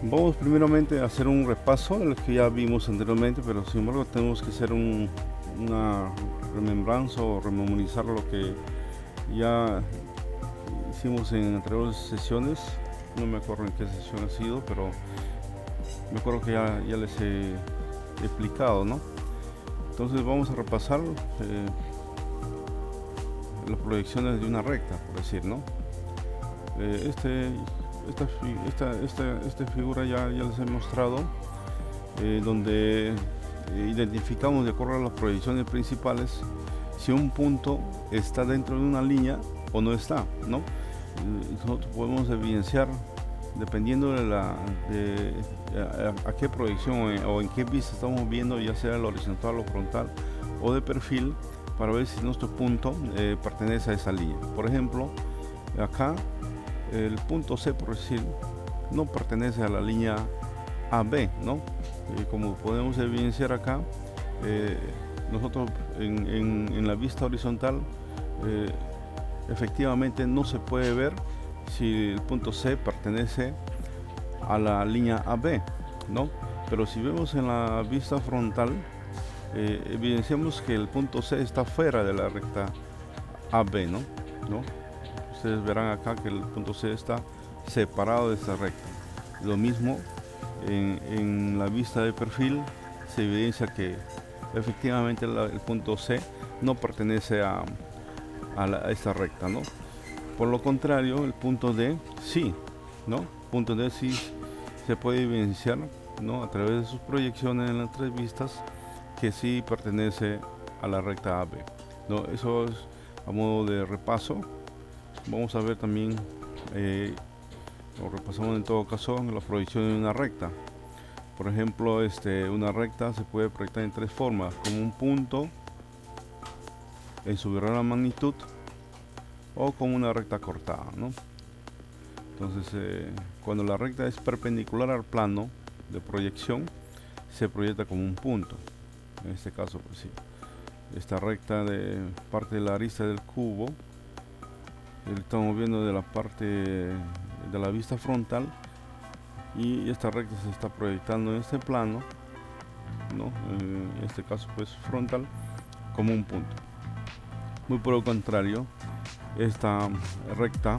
Vamos primeramente a hacer un repaso de lo que ya vimos anteriormente, pero sin embargo tenemos que hacer una remembranza o rememorizar lo que ya hicimos en anteriores sesiones. No me acuerdo en qué sesión ha sido, pero me acuerdo que ya les he explicado, ¿no? Entonces vamos a repasar las proyecciones de una recta, por decir, ¿no? Esta figura ya les he mostrado, donde identificamos de acuerdo a las proyecciones principales si un punto está dentro de una línea o no está, ¿no? Nosotros podemos evidenciar dependiendo de a qué proyección o en qué vista estamos viendo, ya sea el horizontal o frontal o de perfil, para ver si nuestro punto pertenece a esa línea. Por ejemplo, acá el punto C, por decir, no pertenece a la línea AB, ¿no? Como podemos evidenciar acá, nosotros en la vista horizontal efectivamente no se puede ver si el punto C pertenece a la línea AB, ¿no? Pero si vemos en la vista frontal, evidenciamos que el punto C está fuera de la recta AB, ¿no? Ustedes verán acá que el punto C está separado de esta recta. Lo mismo en la vista de perfil se evidencia que efectivamente el punto C no pertenece a esta recta, ¿no? Por lo contrario, el punto D sí, ¿no? El punto D sí se puede evidenciar, ¿no? A través de sus proyecciones en las tres vistas, que sí pertenece a la recta AB, ¿no? Eso es a modo de repaso. Vamos a ver también, lo repasamos en todo caso, la proyección de una recta. Por ejemplo, una recta se puede proyectar en tres formas: como un punto, en su verdadera magnitud, o como una recta cortada, ¿no? Entonces, cuando la recta es perpendicular al plano de proyección, se proyecta como un punto. En este caso, pues sí, esta recta de parte de la arista del cubo, estamos viendo de la parte de la vista frontal, y esta recta se está proyectando en este plano, ¿no? En este caso pues frontal, como un punto. Muy por el contrario, esta recta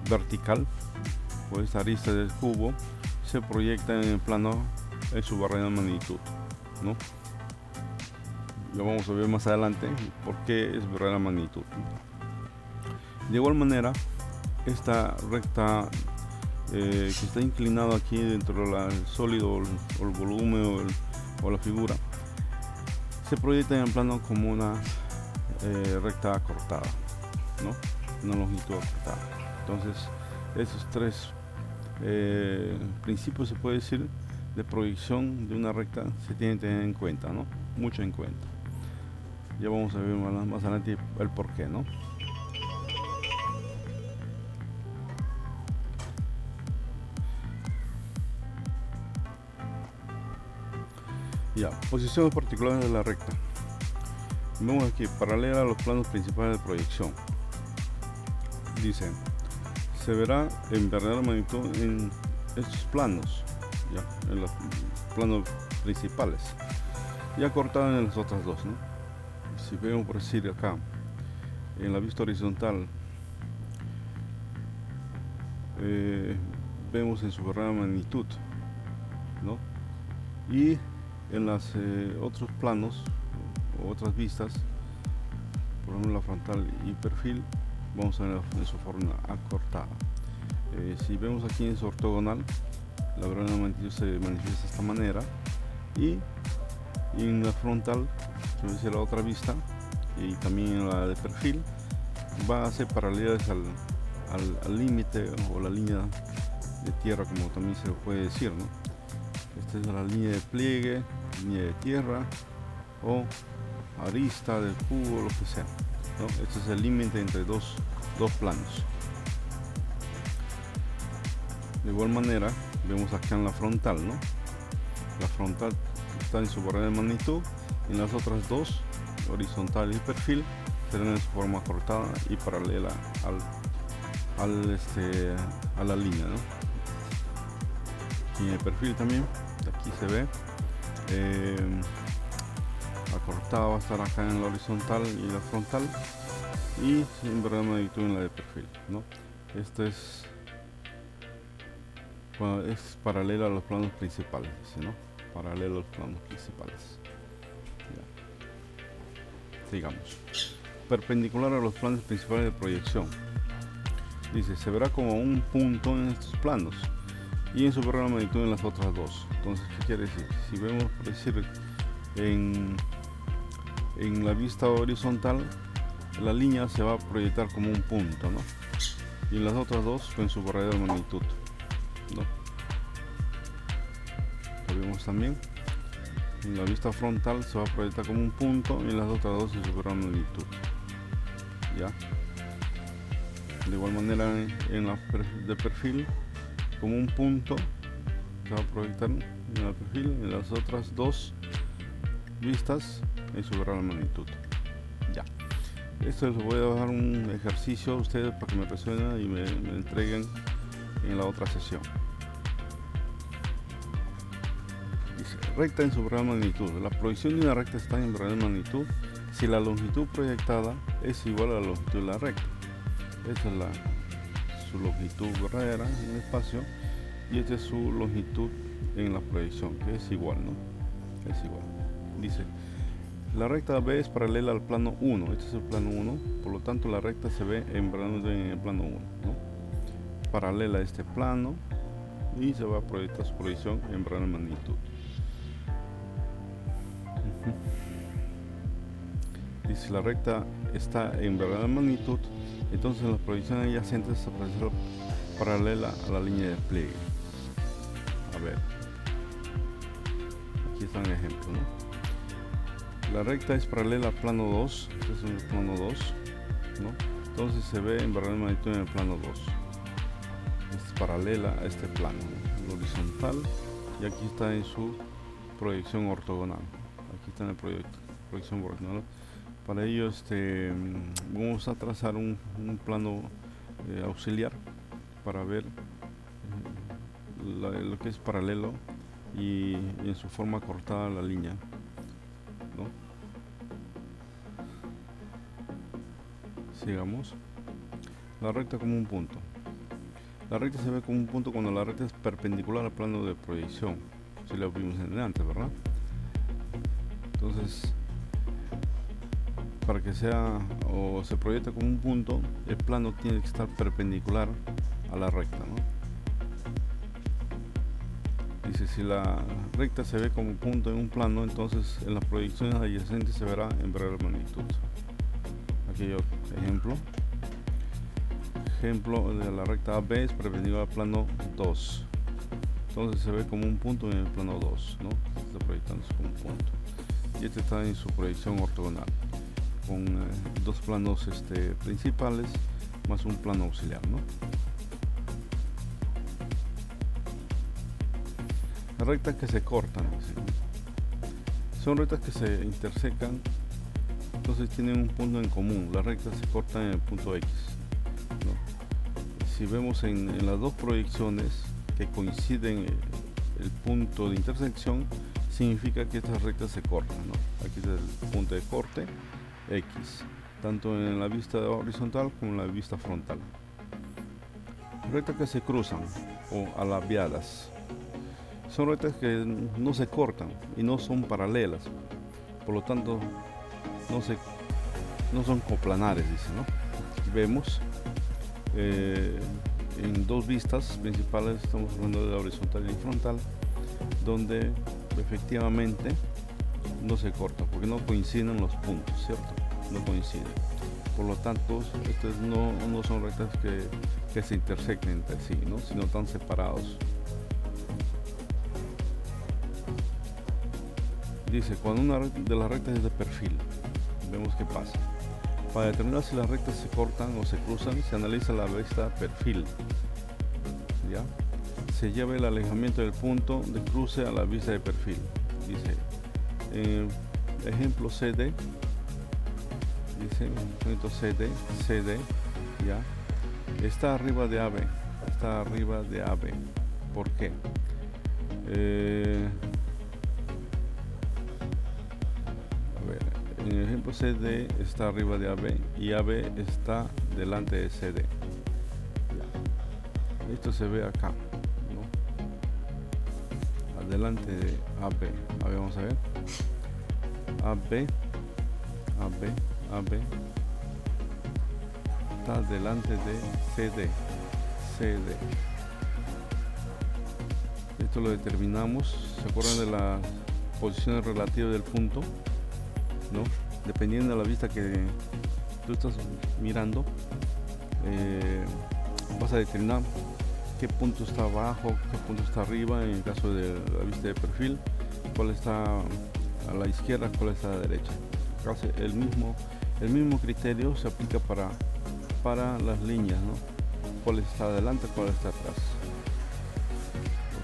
vertical, o esta arista del cubo, se proyecta en el plano en su verdadera magnitud, ¿no? Lo vamos a ver más adelante por qué es verdadera magnitud. De igual manera, esta recta que está inclinado aquí dentro del sólido o el volumen o la figura, se proyecta en el plano como una recta acortada, ¿no? Una longitud acortada. Entonces, esos tres principios, se puede decir, de proyección de una recta se tienen que tener en cuenta, ¿no? Mucho en cuenta. Ya vamos a ver más adelante el porqué, ¿no? Ya, posiciones particulares de la recta. Vemos aquí, paralela a los planos principales de proyección. Dice, se verá en verdadera magnitud en estos planos, ya, en los planos principales, ya cortada en las otras dos, ¿no? Si vemos por decir acá, en la vista horizontal, vemos en su verdadera magnitud, ¿no? Y en los otros planos o otras vistas, por ejemplo la frontal y perfil, vamos a ver en su forma acortada. Si vemos aquí en su ortogonal, la verdadera magnitud se manifiesta de esta manera, y en la frontal, que es la otra vista, y también en la de perfil, va a ser paralelas al límite o la línea de tierra, como también se lo puede decir, ¿no? Esta es la línea de pliegue, línea de tierra o arista del cubo, lo que sea, ¿no? Este es el límite entre dos planos. De igual manera, vemos acá en la frontal, ¿no? La frontal está en su verdadera magnitud, en las otras dos, horizontal y perfil, serán en su forma cortada y paralela a la línea, ¿no? Y en el perfil también, aquí se ve. La cortada va a estar acá en la horizontal y la frontal, y en verdad magnitud en la de perfil, ¿no? Esto es paralelo a los planos principales, ¿sí, no? Paralelo a los planos principales. Ya. Sigamos. Perpendicular a los planos principales de proyección. Dice, se verá como un punto en estos planos y en su verdadera magnitud en las otras dos. Entonces, ¿qué quiere decir? Si vemos, por decir, en la vista horizontal, la línea se va a proyectar como un punto, ¿no? Y en las otras dos en su verdadera magnitud, ¿no? Lo vemos también. En la vista frontal se va a proyectar como un punto y en las otras dos en su verdadera magnitud. ¿Ya? De igual manera en la de perfil, como un punto se va a proyectar en el perfil, en las otras dos vistas en su verdadera magnitud. Ya. Esto les voy a dejar un ejercicio a ustedes para que me resuenen y me entreguen en la otra sesión. Dice, recta en su verdadera magnitud. La proyección de una recta está en verdadera magnitud si la longitud proyectada es igual a la longitud de la recta. Esta es su longitud verdadera en el espacio, y esta es su longitud en la proyección, que es igual, ¿no? Es igual. Dice, la recta B es paralela al plano 1. Este es el plano 1, por lo tanto la recta se ve en el plano 1, ¿no? Paralela a este plano, y se va a proyectar su proyección en verdadera magnitud. Dice, la recta está en verdadera magnitud, entonces la proyección adyacente aparecerá paralela a la línea de pliegue. A ver, aquí está un ejemplo, ¿no? La recta es paralela al plano 2, este es el plano 2, ¿no? Entonces se ve en verdadera magnitud en el plano 2. Es paralela a este plano, ¿no? El horizontal, y aquí está en su proyección ortogonal. Aquí está en el proyección ortogonal. Para ello vamos a trazar un plano auxiliar para ver lo que es paralelo y en su forma cortada la línea, ¿no? Sigamos. La recta como un punto. La recta se ve como un punto cuando la recta es perpendicular al plano de proyección. Si lo vimos en antes, ¿verdad? Entonces, para que sea o se proyecte como un punto, el plano tiene que estar perpendicular a la recta, ¿no? Dice, si la recta se ve como punto en un plano, entonces en las proyecciones adyacentes se verá en verdadera magnitud. Aquí hay otro ejemplo de la recta AB es perpendicular al plano 2, entonces se ve como un punto en el plano 2, ¿no? Está proyectándose como un punto, y este está en su proyección ortogonal con dos planos principales más un plano auxiliar, ¿no? Las rectas que se cortan, son rectas que se intersecan, entonces tienen un punto en común. Las rectas se cortan en el punto X, ¿no? Si vemos en las dos proyecciones que coinciden el punto de intersección, significa que estas rectas se cortan, ¿no? Aquí es el punto de corte X, tanto en la vista horizontal como en la vista frontal. Rectas que se cruzan o alabiadas son rectas que no se cortan y no son paralelas, por lo tanto no son coplanares, dice, ¿no? Vemos en dos vistas principales, estamos hablando de la horizontal y frontal, donde efectivamente no se corta porque no coinciden los puntos, ¿cierto? No coinciden. Por lo tanto, estas no son rectas que se intersecten entre sí, ¿no? Sino están separados. Dice, cuando una de las rectas es de perfil, vemos qué pasa. Para determinar si las rectas se cortan o se cruzan, se analiza la vista perfil, ¿ya? Se lleva el alejamiento del punto de cruce a la vista de perfil. Dice, ejemplo CD, dice, punto CD, ¿ya? Está arriba de AB, ¿Por qué? A ver, en el ejemplo CD está arriba de AB y AB está delante de CD. Ya. Esto se ve acá, ¿no? Adelante de AB. A ver, vamos a ver. AB, AB, AB está delante de CD. CD. Esto lo determinamos. ¿Se acuerdan de las posiciones relativas del punto? ¿No? Dependiendo de la vista que tú estás mirando, vas a determinar qué punto está abajo, qué punto está arriba. En el caso de la vista de perfil, cuál está a la izquierda, cuál está a la derecha. Casi el mismo criterio se aplica para las líneas, ¿no? Cuál está adelante, cuál está atrás,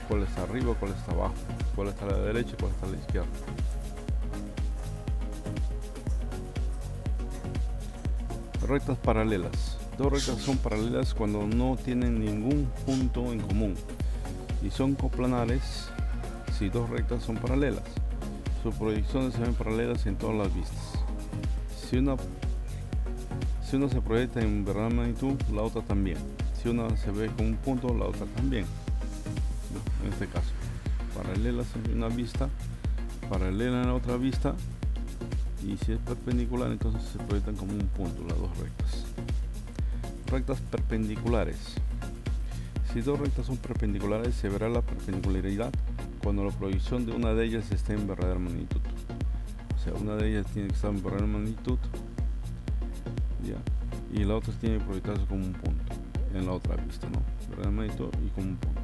cuál está arriba, cuál está abajo, cuál está a la derecha, cuál está a la izquierda. Rectas paralelas. Dos rectas son paralelas cuando no tienen ningún punto en común, y son coplanares si dos rectas son paralelas. Sus proyecciones se ven paralelas en todas las vistas. Si una se proyecta en verdadera magnitud, la otra también. Si una se ve con un punto, la otra también. En este caso, paralelas en una vista, paralela en la otra vista, y si es perpendicular, entonces se proyectan como un punto las dos rectas. Rectas perpendiculares. Si dos rectas son perpendiculares, se verá la perpendicularidad cuando la proyección de una de ellas esté en verdadera magnitud. O sea, una de ellas tiene que estar en verdadera magnitud, ¿ya? Y la otra tiene que proyectarse como un punto en la otra vista, ¿no? Verdadera magnitud y como un punto.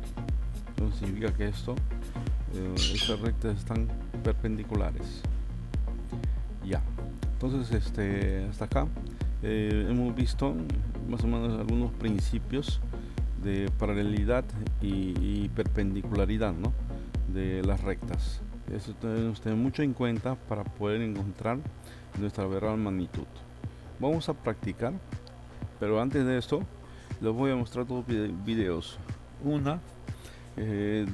Entonces significa que estas rectas están perpendiculares. Ya. Entonces hasta acá hemos visto más o menos algunos principios de paralelidad y perpendicularidad, ¿no?, de las rectas. Eso tenemos que tener mucho en cuenta para poder encontrar nuestra verdadera magnitud. Vamos a practicar, pero antes de esto les voy a mostrar dos videos. Una de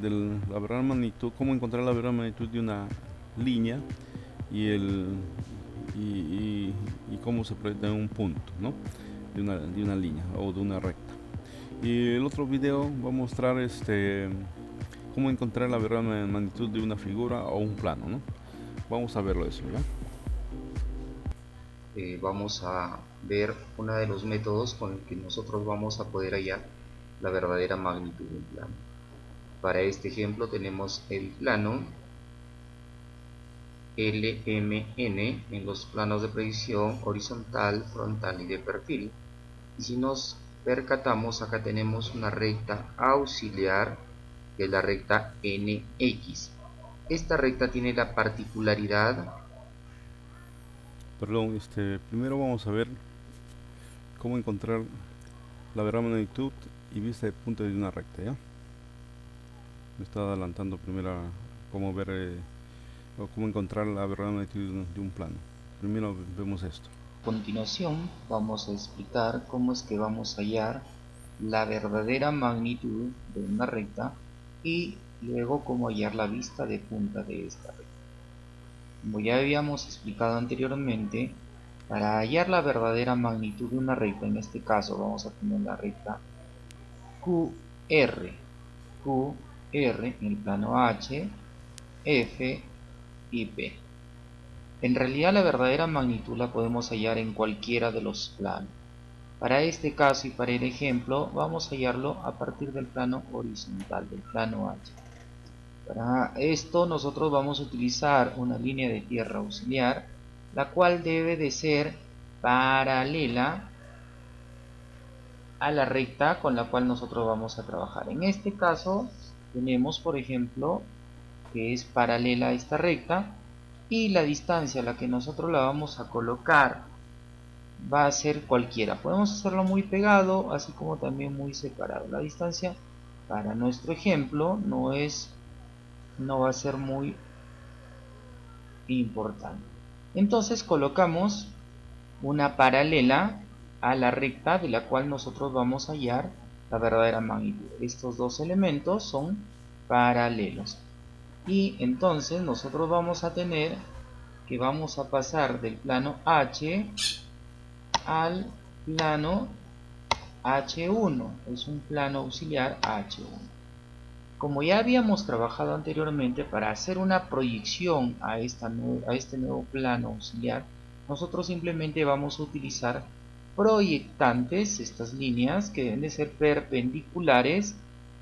la verdadera magnitud, cómo encontrar la verdadera magnitud de una línea y cómo se proyecta en un punto, ¿no?, de una línea o de una recta. Y el otro video va a mostrar cómo encontrar la verdadera magnitud de una figura o un plano, ¿no? Vamos a verlo eso, ¿ya? Vamos a ver uno de los métodos con el que nosotros vamos a poder hallar la verdadera magnitud de un plano. Para este ejemplo tenemos el plano LMN en los planos de proyección horizontal, frontal y de perfil. Y si nos percatamos, acá tenemos una recta auxiliar, que es la recta NX. Esta recta tiene la particularidad... Perdón, primero vamos a ver cómo encontrar la verdadera magnitud y vista de punto de una recta, ¿ya? Me está adelantando primero cómo ver o cómo encontrar la verdadera magnitud de un plano. Primero vemos esto. A continuación vamos a explicar cómo es que vamos a hallar la verdadera magnitud de una recta y luego cómo hallar la vista de punta de esta recta. Como ya habíamos explicado anteriormente, para hallar la verdadera magnitud de una recta, en este caso vamos a tener la recta QR en el plano H, F y P. En realidad la verdadera magnitud la podemos hallar en cualquiera de los planos. Para este caso y para el ejemplo vamos a hallarlo a partir del plano horizontal, del plano H. Para esto nosotros vamos a utilizar una línea de tierra auxiliar, la cual debe de ser paralela a la recta con la cual nosotros vamos a trabajar. En este caso tenemos, por ejemplo, que es paralela a esta recta, y la distancia a la que nosotros la vamos a colocar va a ser cualquiera. Podemos hacerlo muy pegado, así como también muy separado. La distancia para nuestro ejemplo no va a ser muy importante. Entonces colocamos una paralela a la recta de la cual nosotros vamos a hallar la verdadera magnitud. Estos dos elementos son paralelos. Y entonces nosotros vamos a tener que vamos a pasar del plano H al plano H1, es un plano auxiliar H1. Como ya habíamos trabajado anteriormente, para hacer una proyección a este nuevo plano auxiliar, nosotros simplemente vamos a utilizar proyectantes, estas líneas que deben de ser perpendiculares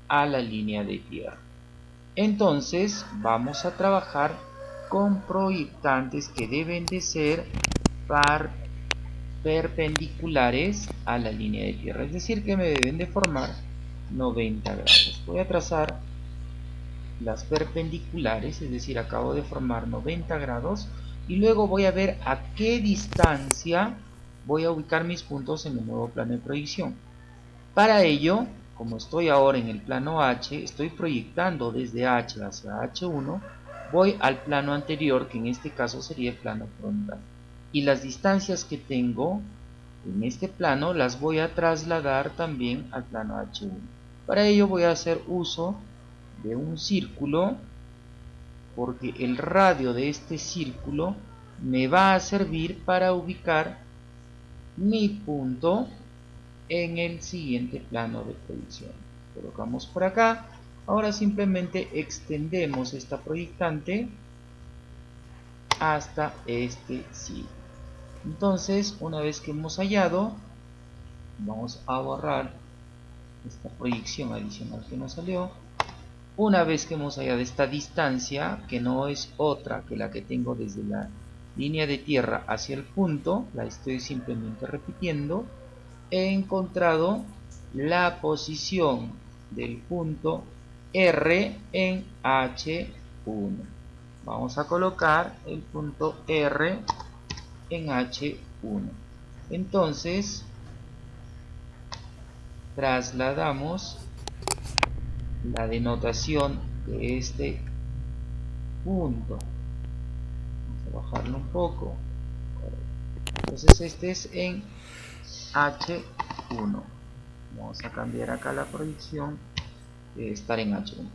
a la línea de tierra. Entonces vamos a trabajar con proyectantes que deben de ser perpendiculares a la línea de tierra, es decir, que me deben de formar 90 grados. Voy a trazar las perpendiculares, es decir, acabo de formar 90 grados, y luego voy a ver a qué distancia voy a ubicar mis puntos en el nuevo plano de proyección. Para ello, como estoy ahora en el plano H, estoy proyectando desde H hacia H1, voy al plano anterior, que en este caso sería el plano frontal. Y las distancias que tengo en este plano las voy a trasladar también al plano H1. Para ello voy a hacer uso de un círculo, porque el radio de este círculo me va a servir para ubicar mi punto en el siguiente plano de proyección. Colocamos por acá. Ahora simplemente extendemos esta proyectante hasta este círculo. Entonces, una vez que hemos hallado, vamos a borrar esta proyección adicional que nos salió. Una vez que hemos hallado esta distancia, que no es otra que la que tengo desde la línea de tierra hacia el punto, la estoy simplemente repitiendo, he encontrado la posición del punto R en H1. Vamos a colocar el punto R en H1. Entonces, trasladamos la denotación de este punto. Vamos a bajarlo un poco. Entonces este es en H1. Vamos a cambiar acá la proyección de estar en H1.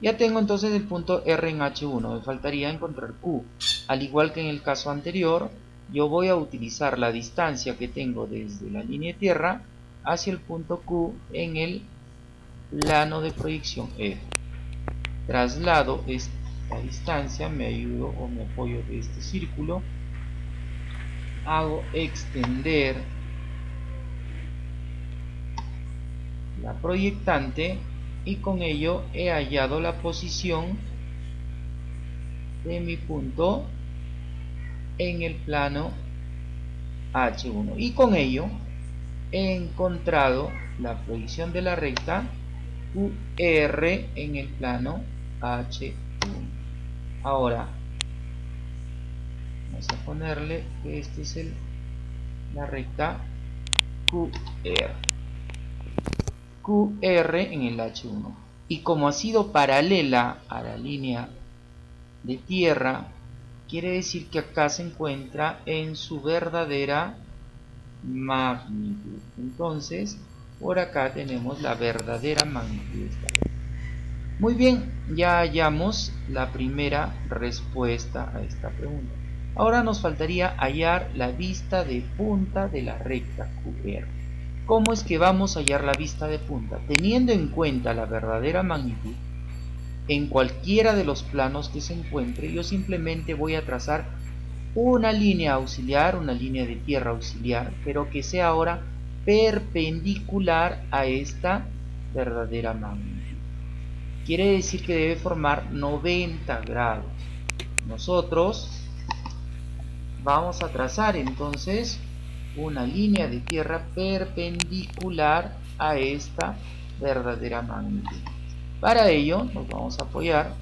Ya tengo entonces el punto R en H1. Me faltaría encontrar Q. Al igual que en el caso anterior, yo voy a utilizar la distancia que tengo desde la línea de tierra hacia el punto Q en el plano de proyección F. Traslado esta distancia, me ayudo o me apoyo de este círculo, hago extender la proyectante y con ello he hallado la posición de mi punto en el plano H1 y con ello he encontrado la proyección de la recta QR en el plano H1. Ahora vamos a ponerle que este es la recta QR en el H1, y como ha sido paralela a la línea de tierra, quiere decir que acá se encuentra en su verdadera magnitud. Entonces por acá tenemos la verdadera magnitud de esta recta. Muy bien, ya hallamos la primera respuesta a esta pregunta. Ahora nos faltaría hallar la vista de punta de la recta QR. ¿Cómo es que vamos a hallar la vista de punta? Teniendo en cuenta la verdadera magnitud, en cualquiera de los planos que se encuentre, yo simplemente voy a trazar una línea auxiliar, una línea de tierra auxiliar, pero que sea ahora perpendicular a esta verdadera magnitud. Quiere decir que debe formar 90 grados. Nosotros vamos a trazar entonces una línea de tierra perpendicular a esta verdadera magnitud. Para ello nos vamos a apoyar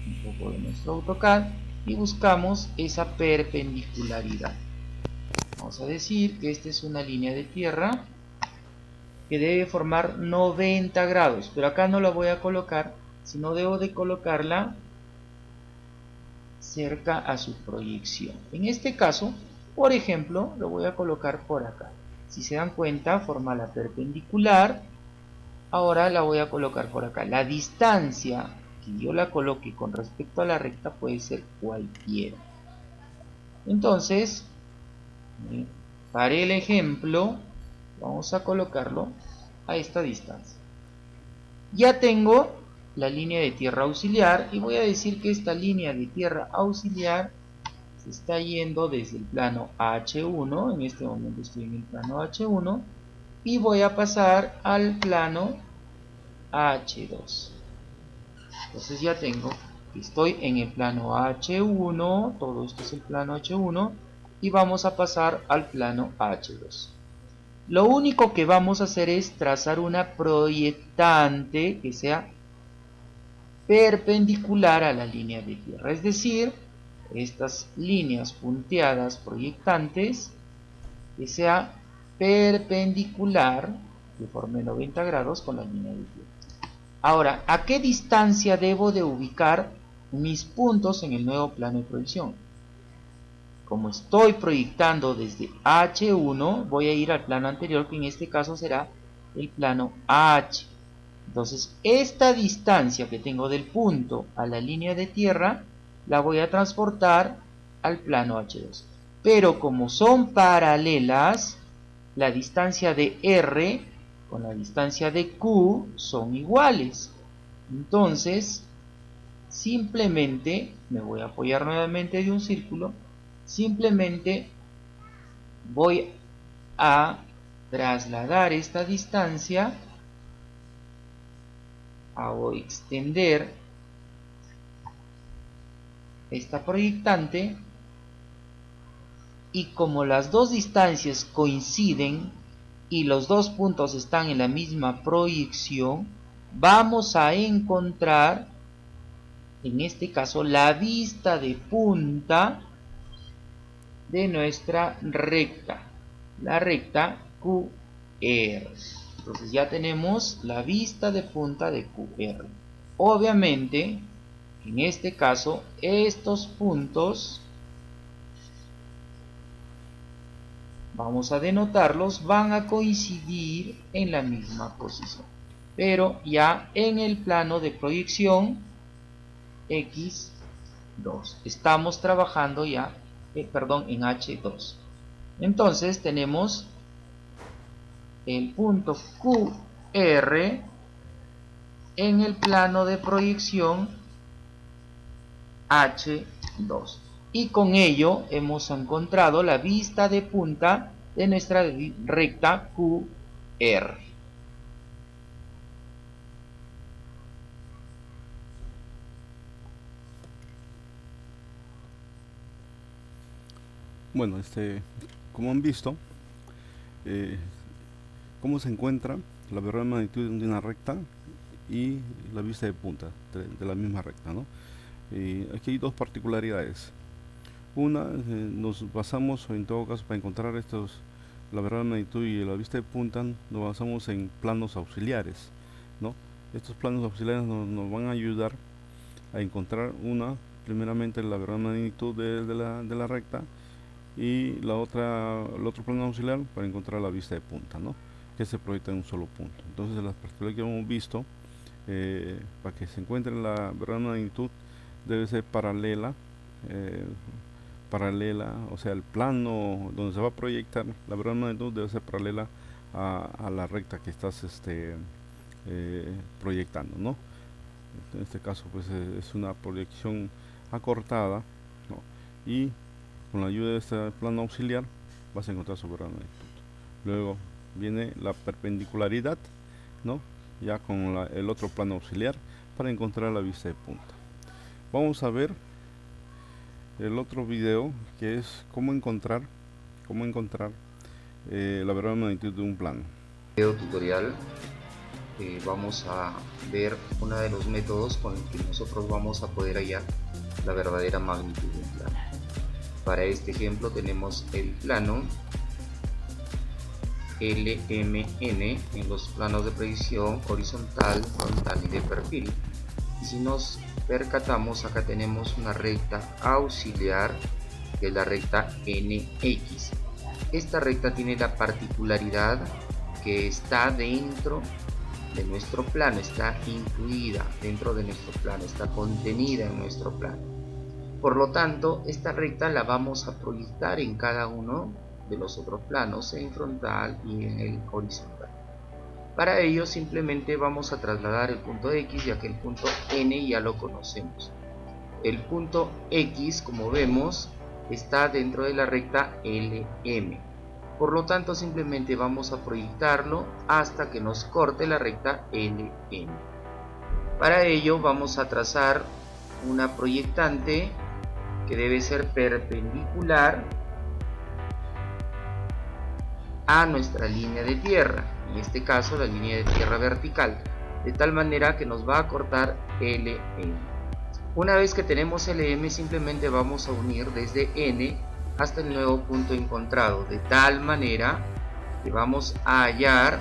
un poco de nuestro AutoCAD y buscamos esa perpendicularidad. Vamos a decir que esta es una línea de tierra que debe formar 90 grados, pero acá no la voy a colocar, sino debo de colocarla cerca a su proyección. En este caso, por ejemplo, lo voy a colocar por acá. Si se dan cuenta, forma la perpendicular. Ahora la voy a colocar por acá. La distancia que yo la coloque con respecto a la recta puede ser cualquiera. Entonces, para el ejemplo, vamos a colocarlo a esta distancia. Ya tengo la línea de tierra auxiliar y voy a decir que esta línea de tierra auxiliar se está yendo desde el plano H1, en este momento estoy en el plano H1, y voy a pasar al plano H2. Entonces ya tengo que estoy en el plano H1, todo esto es el plano H1, y vamos a pasar al plano H2. Lo único que vamos a hacer es trazar una proyectante que sea perpendicular a la línea de tierra, es decir, estas líneas punteadas proyectantes que sea perpendicular, que forme 90 grados con la línea de tierra. Ahora, ¿a qué distancia debo de ubicar mis puntos en el nuevo plano de proyección? Como estoy proyectando desde H1, voy a ir al plano anterior, que en este caso será el plano H. Entonces, esta distancia que tengo del punto a la línea de tierra, la voy a transportar al plano H2. Pero como son paralelas, la distancia de R con la distancia de Q son iguales. Entonces, simplemente, me voy a apoyar nuevamente de un círculo, simplemente voy a trasladar esta distancia, hago extender esta proyectante, y como las dos distancias coinciden y los dos puntos están en la misma proyección, vamos a encontrar en este caso la vista de punta de nuestra recta, la recta QR. Entonces ya tenemos la vista de punta de QR. Obviamente, en este caso, estos puntos, vamos a denotarlos, van a coincidir en la misma posición, pero ya en el plano de proyección X2. Estamos trabajando ya, en H2. Entonces tenemos el punto QR en el plano de proyección H2. Y con ello hemos encontrado la vista de punta de nuestra recta QR. Bueno, como han visto, cómo se encuentra la verdadera magnitud de una recta y la vista de punta de la misma recta, ¿no? Aquí hay dos particularidades. Una, nos basamos, en todo caso, para encontrar la verdadera magnitud y la vista de punta, nos basamos en planos auxiliares, ¿no? Estos planos auxiliares nos van a ayudar a encontrar primeramente la verdadera magnitud de la recta, y el otro plano auxiliar para encontrar la vista de punta, ¿no? Que se proyecta en un solo punto. Entonces, las particularidades que hemos visto, para que se encuentre la verdadera magnitud, debe ser paralela, o sea, el plano donde se va a proyectar la verdadera magnitud debe ser paralela a la recta que estás proyectando, ¿no? En este caso, pues es una proyección acortada, ¿no? Y con la ayuda de este plano auxiliar vas a encontrar su verdadera magnitud. Luego viene la perpendicularidad, ¿no? Ya con el otro plano auxiliar para encontrar la vista de punta. Vamos a ver el otro video, que es cómo encontrar la verdadera magnitud de un plano. Video tutorial, vamos a ver uno de los métodos con el que nosotros vamos a poder hallar la verdadera magnitud de un plano. Para este ejemplo tenemos el plano LMN en los planos de proyección horizontal, frontal y de perfil. Y si nos percatamos, acá tenemos una recta auxiliar, que es la recta NX. Esta recta tiene la particularidad que está dentro de nuestro plano, está incluida dentro de nuestro plano, está contenida en nuestro plano. Por lo tanto, esta recta la vamos a proyectar en cada uno de los otros planos, en frontal y en el horizontal. Para ello simplemente vamos a trasladar el punto X, ya que el punto N ya lo conocemos. El punto X, como vemos, está dentro de la recta LM. Por lo tanto, simplemente vamos a proyectarlo hasta que nos corte la recta LM. Para ello vamos a trazar una proyectante que debe ser perpendicular a nuestra línea de tierra, en este caso la línea de tierra vertical, de tal manera que nos va a cortar LM. Una vez que tenemos LM, simplemente vamos a unir desde N hasta el nuevo punto encontrado, de tal manera que vamos a hallar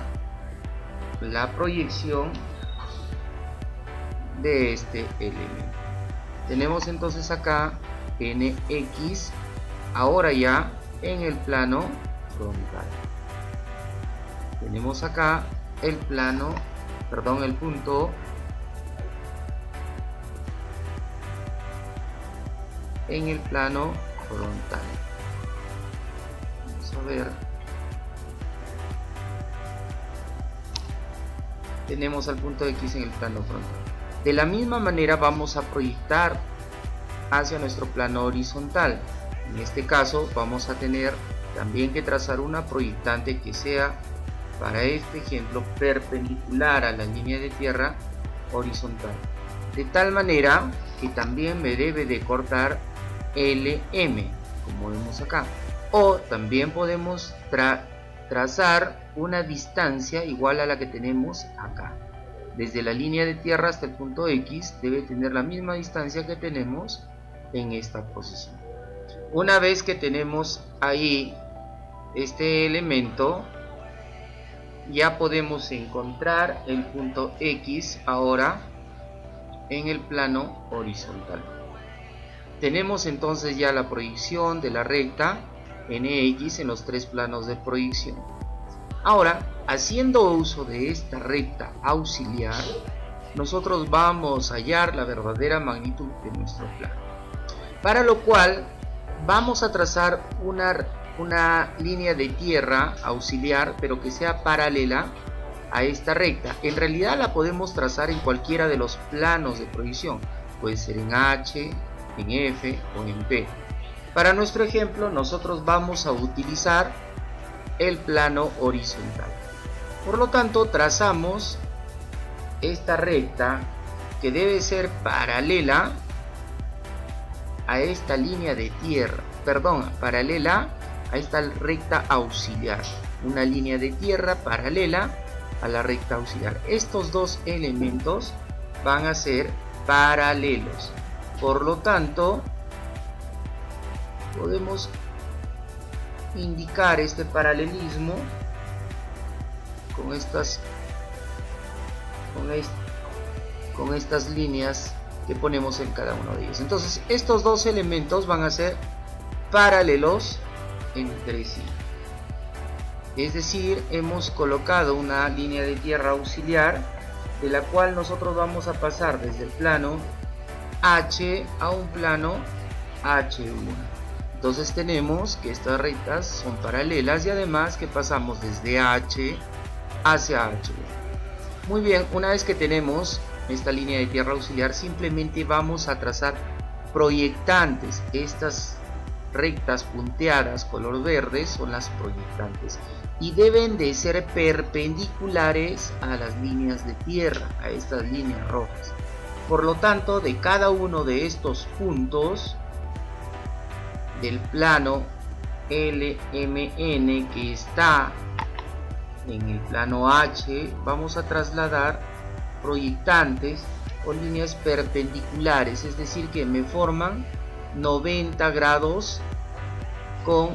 la proyección de este elemento. Tenemos entonces acá NX, ahora ya en el plano frontal. Tenemos acá el punto en el plano frontal. Vamos a ver. Tenemos al punto X en el plano frontal. De la misma manera vamos a proyectar hacia nuestro plano horizontal. En este caso vamos a tener también que trazar una proyectante que sea, para este ejemplo, perpendicular a la línea de tierra horizontal, de tal manera que también me debe de cortar LM, como vemos acá. O también podemos trazar una distancia igual a la que tenemos acá. Desde la línea de tierra hasta el punto X debe tener la misma distancia que tenemos en esta posición. Una vez que tenemos ahí este elemento, ya podemos encontrar el punto X ahora en el plano horizontal. Tenemos entonces ya la proyección de la recta NX en los tres planos de proyección. Ahora, haciendo uso de esta recta auxiliar, nosotros vamos a hallar la verdadera magnitud de nuestro plano. Para lo cual vamos a trazar una línea de tierra auxiliar, pero que sea paralela a esta recta. En realidad la podemos trazar en cualquiera de los planos de proyección, puede ser en H, en F o en P. Para nuestro ejemplo nosotros vamos a utilizar el plano horizontal. Por lo tanto, trazamos esta recta que debe ser paralela a esta línea de tierra, paralela a esta recta auxiliar, una línea de tierra paralela a la recta auxiliar. Estos dos elementos van a ser paralelos, por lo tanto podemos indicar este paralelismo con estas líneas que ponemos en cada uno de ellos. Entonces estos dos elementos van a ser paralelos entre sí, es decir, hemos colocado una línea de tierra auxiliar de la cual nosotros vamos a pasar desde el plano H a un plano H1. Entonces tenemos que estas rectas son paralelas y además que pasamos desde H hacia H1. Muy bien, una vez que tenemos esta línea de tierra auxiliar, simplemente vamos a trazar proyectantes. Estas rectas punteadas color verde son las proyectantes y deben de ser perpendiculares a las líneas de tierra, a estas líneas rojas. Por lo tanto, de cada uno de estos puntos del plano LMN que está en el plano H, vamos a trasladar proyectantes o líneas perpendiculares, es decir, que me forman 90 grados con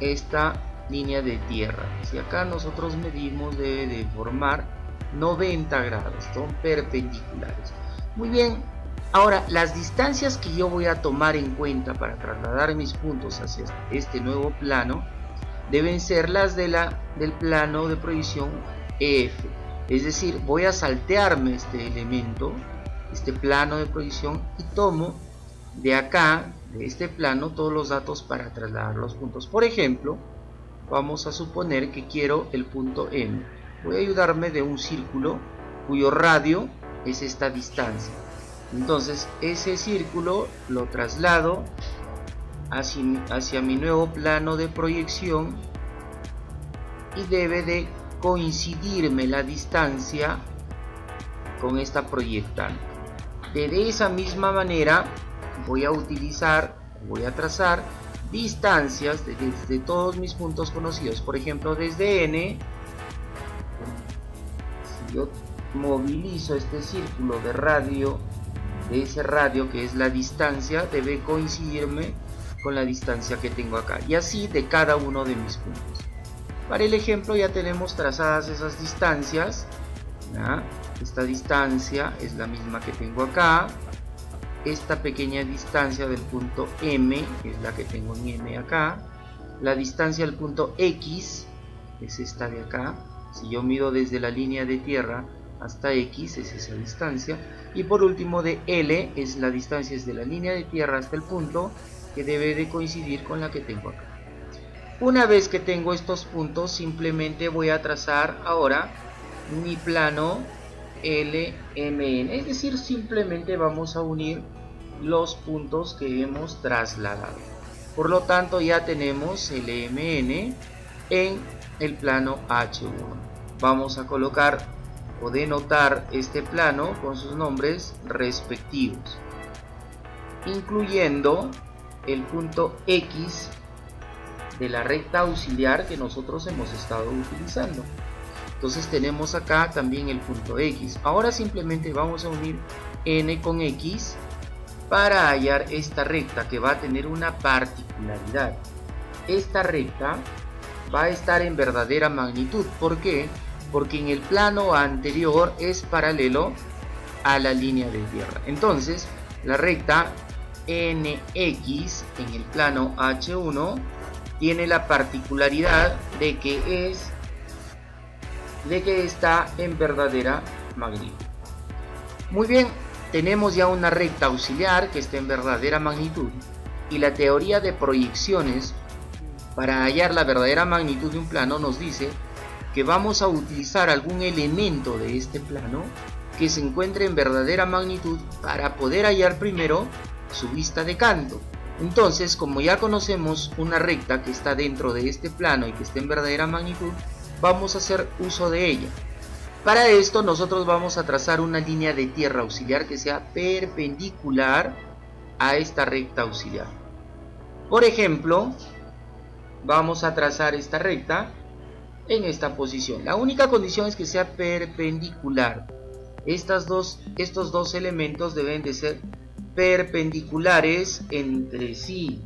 esta línea de tierra. Si acá nosotros medimos, debe de formar 90 grados, son perpendiculares. Muy bien, ahora las distancias que yo voy a tomar en cuenta para trasladar mis puntos hacia este nuevo plano deben ser las del plano de proyección F. Es decir, voy a saltearme este elemento, este plano de proyección, y tomo de acá, de este plano, todos los datos para trasladar los puntos. Por ejemplo, vamos a suponer que quiero el punto M. Voy a ayudarme de un círculo cuyo radio es esta distancia. Entonces ese círculo lo traslado hacia mi nuevo plano de proyección y debe de coincidirme la distancia con esta proyectante. De esa misma manera voy a trazar distancias desde todos mis puntos conocidos. Por ejemplo, desde N, si yo movilizo este círculo de radio, de ese radio que es la distancia, debe coincidirme con la distancia que tengo acá, y así de cada uno de mis puntos. Para el ejemplo ya tenemos trazadas esas distancias, ¿ya? Esta distancia es la misma que tengo acá. Esta pequeña distancia del punto M es la que tengo en M acá. La distancia del punto X es esta de acá. Si yo mido desde la línea de tierra hasta X, es esa distancia. Y por último, de L es la distancia desde la línea de tierra hasta el punto, que debe de coincidir con la que tengo acá. Una vez que tengo estos puntos, simplemente voy a trazar ahora mi plano LMN, es decir, simplemente vamos a unir los puntos que hemos trasladado. Por lo tanto, ya tenemos LMN en el plano H1. Vamos a colocar o denotar este plano con sus nombres respectivos, incluyendo el punto X de la recta auxiliar que nosotros hemos estado utilizando. Entonces tenemos acá también el punto X. Ahora simplemente vamos a unir N con X para hallar esta recta, que va a tener una particularidad. Esta recta va a estar en verdadera magnitud. ¿Por qué? Porque en el plano anterior es paralelo a la línea de tierra. Entonces la recta NX en el plano H1 tiene la particularidad de que está en verdadera magnitud. Muy bien, tenemos ya una recta auxiliar que está en verdadera magnitud, y la teoría de proyecciones para hallar la verdadera magnitud de un plano nos dice que vamos a utilizar algún elemento de este plano que se encuentre en verdadera magnitud para poder hallar primero su vista de canto. Entonces, como ya conocemos una recta que está dentro de este plano y que está en verdadera magnitud, vamos a hacer uso de ella. Para esto nosotros vamos a trazar una línea de tierra auxiliar que sea perpendicular a esta recta auxiliar. Por ejemplo, vamos a trazar esta recta en esta posición. La única condición es que sea perpendicular. Estos dos elementos deben de ser perpendiculares entre sí.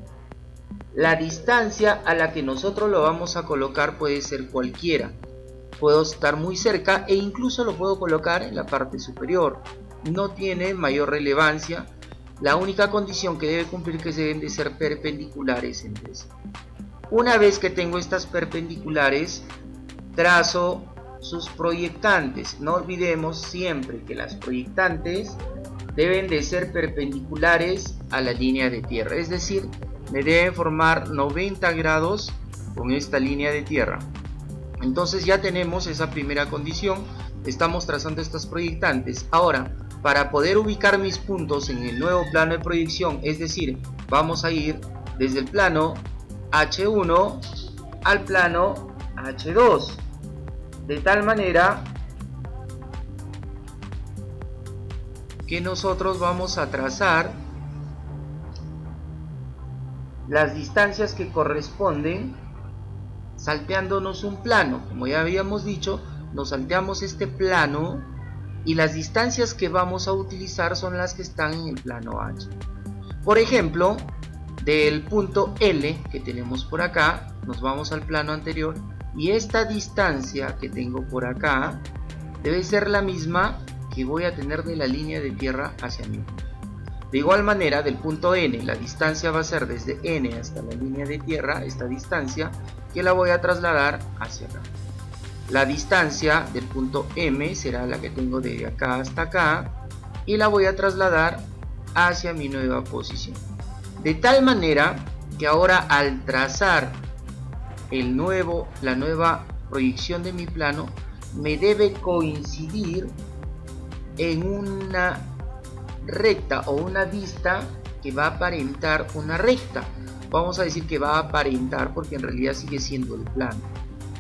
La distancia a la que nosotros lo vamos a colocar puede ser cualquiera. Puedo estar muy cerca e incluso lo puedo colocar en la parte superior. No tiene mayor relevancia. La única condición que debe cumplir es que deben de ser perpendiculares entre sí. Una vez que tengo estas perpendiculares, trazo sus proyectantes. No olvidemos siempre que las proyectantes deben de ser perpendiculares a la línea de tierra, es decir, me deben formar 90 grados con esta línea de tierra. Entonces ya tenemos esa primera condición, estamos trazando estas proyectantes. Ahora, para poder ubicar mis puntos en el nuevo plano de proyección, es decir, vamos a ir desde el plano H1 al plano H2, de tal manera que nosotros vamos a trazar las distancias que corresponden salteándonos un plano. Como ya habíamos dicho, nos salteamos este plano y las distancias que vamos a utilizar son las que están en el plano H. Por ejemplo, del punto L que tenemos por acá, nos vamos al plano anterior y esta distancia que tengo por acá debe ser la misma que voy a tener de la línea de tierra hacia mí. De igual manera, del punto N, la distancia va a ser desde N hasta la línea de tierra, esta distancia, que la voy a trasladar hacia acá. La distancia del punto M será la que tengo de acá hasta acá y la voy a trasladar hacia mi nueva posición. De tal manera que ahora al trazar la nueva proyección de mi plano, me debe coincidir en una recta o una vista que va a aparentar una recta. Vamos a decir que va a aparentar porque en realidad sigue siendo el plano.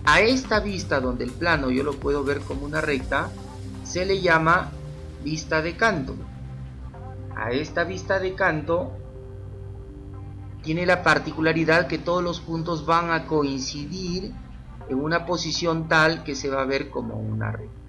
A esta vista donde el plano yo lo puedo ver como una recta, se le llama vista de canto. A esta vista de canto tiene la particularidad que todos los puntos van a coincidir en una posición tal que se va a ver como una recta.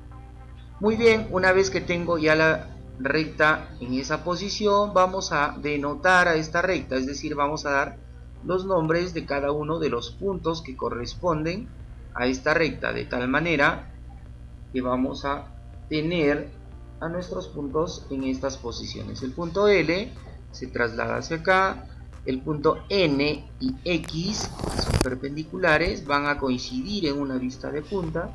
Muy bien, una vez que tengo ya la recta en esa posición, vamos a denotar a esta recta, es decir, vamos a dar los nombres de cada uno de los puntos que corresponden a esta recta, de tal manera que vamos a tener a nuestros puntos en estas posiciones. El punto L se traslada hacia acá, el punto N y X, que son perpendiculares, van a coincidir en una vista de punta,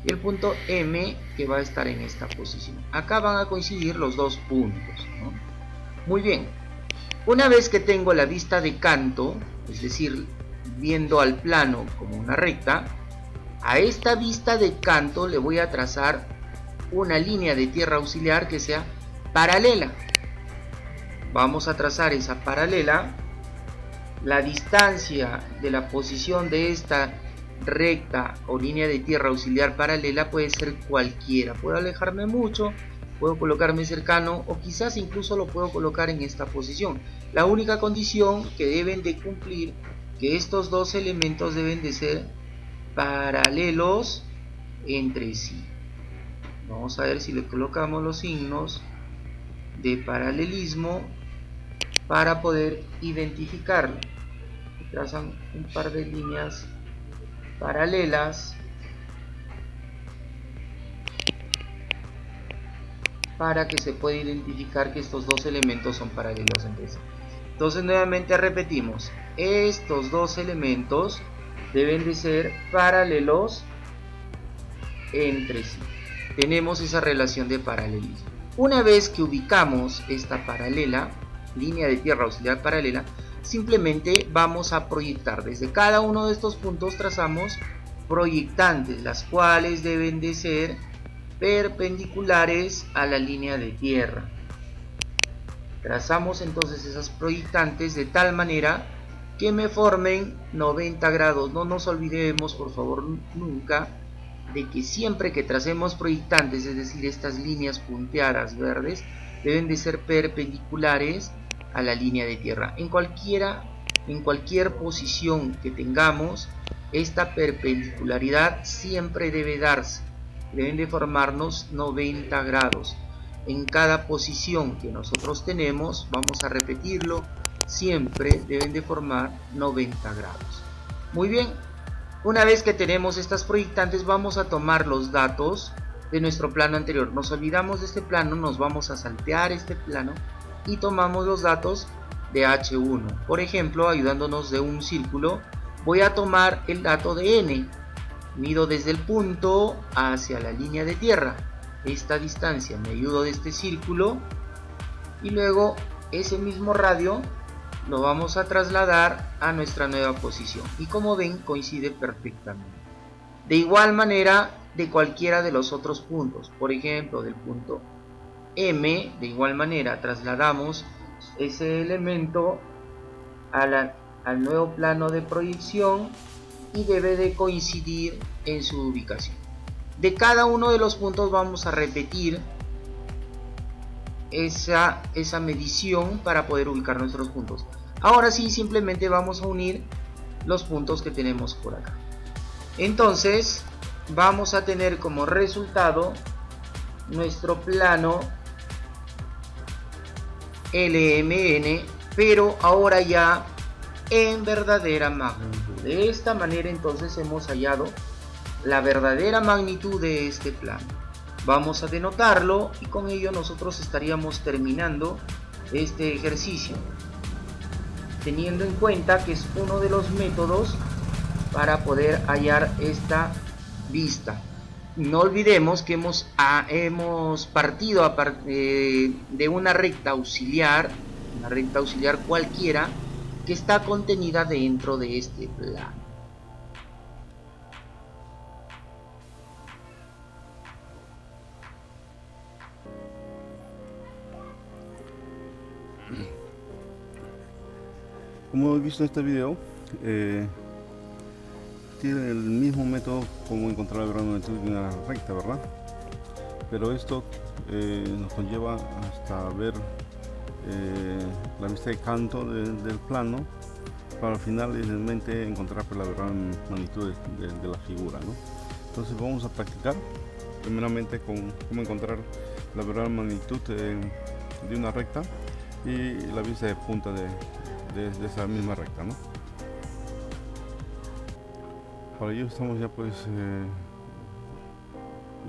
y el punto M, que va a estar en esta posición. Acá van a coincidir los dos puntos, ¿no? Muy bien, una vez que tengo la vista de canto, es decir, viendo al plano como una recta, a esta vista de canto le voy a trazar una línea de tierra auxiliar que sea paralela. Vamos a trazar esa paralela. La distancia de la posición de esta recta o línea de tierra auxiliar paralela puede ser cualquiera. Puedo alejarme mucho, puedo colocarme cercano o quizás incluso lo puedo colocar en esta posición. La única condición que deben de cumplir que estos dos elementos deben de ser paralelos entre sí. Vamos a ver si le colocamos los signos de paralelismo para poder identificarlo. Trazan un par de líneas paralelas para que se pueda identificar que estos dos elementos son paralelos entre sí. Entonces nuevamente repetimos, estos dos elementos deben de ser paralelos entre sí. Tenemos esa relación de paralelismo. Una vez que ubicamos esta paralela, línea de tierra auxiliar paralela, simplemente vamos a proyectar. Desde cada uno de estos puntos trazamos proyectantes, las cuales deben de ser perpendiculares a la línea de tierra. Trazamos entonces esas proyectantes de tal manera que me formen 90 grados. No nos olvidemos, por favor, nunca de que siempre que tracemos proyectantes, es decir, estas líneas punteadas verdes, deben de ser perpendiculares a la línea de tierra. En cualquier posición que tengamos, esta perpendicularidad siempre debe darse. Deben de formarnos 90 grados. En cada posición que nosotros tenemos, vamos a repetirlo, siempre deben de formar 90 grados. Muy bien. Una vez que tenemos estas proyectantes, vamos a tomar los datos de nuestro plano anterior. Nos olvidamos de este plano, nos vamos a saltear este plano y tomamos los datos de H1. Por ejemplo, ayudándonos de un círculo, voy a tomar el dato de N. Mido desde el punto hacia la línea de tierra. Esta distancia me ayudo de este círculo y luego ese mismo radio lo vamos a trasladar a nuestra nueva posición y como ven coincide perfectamente. De igual manera de cualquiera de los otros puntos, por ejemplo del punto M, de igual manera trasladamos ese elemento al nuevo plano de proyección y debe de coincidir en su ubicación. De cada uno de los puntos vamos a repetir esa medición para poder ubicar nuestros puntos. Ahora sí, simplemente vamos a unir los puntos que tenemos por acá. Entonces vamos a tener como resultado nuestro plano LMN, pero ahora ya en verdadera magnitud. De esta manera entonces hemos hallado la verdadera magnitud de este plano. Vamos a denotarlo y con ello nosotros estaríamos terminando este ejercicio, teniendo en cuenta que es uno de los métodos para poder hallar esta vista. No olvidemos que hemos partido de una recta auxiliar cualquiera que está contenida dentro de este plano. Como hemos visto en este video, tiene el mismo método como encontrar la verdadera magnitud de una recta, ¿verdad? Pero esto nos conlleva hasta ver la vista de canto del plano para al final finalmente encontrar la verdadera magnitud de la figura, ¿no? Entonces vamos a practicar primeramente con cómo encontrar la verdadera magnitud de una recta y la vista de punta de esa misma recta, ¿no? Para ello estamos ya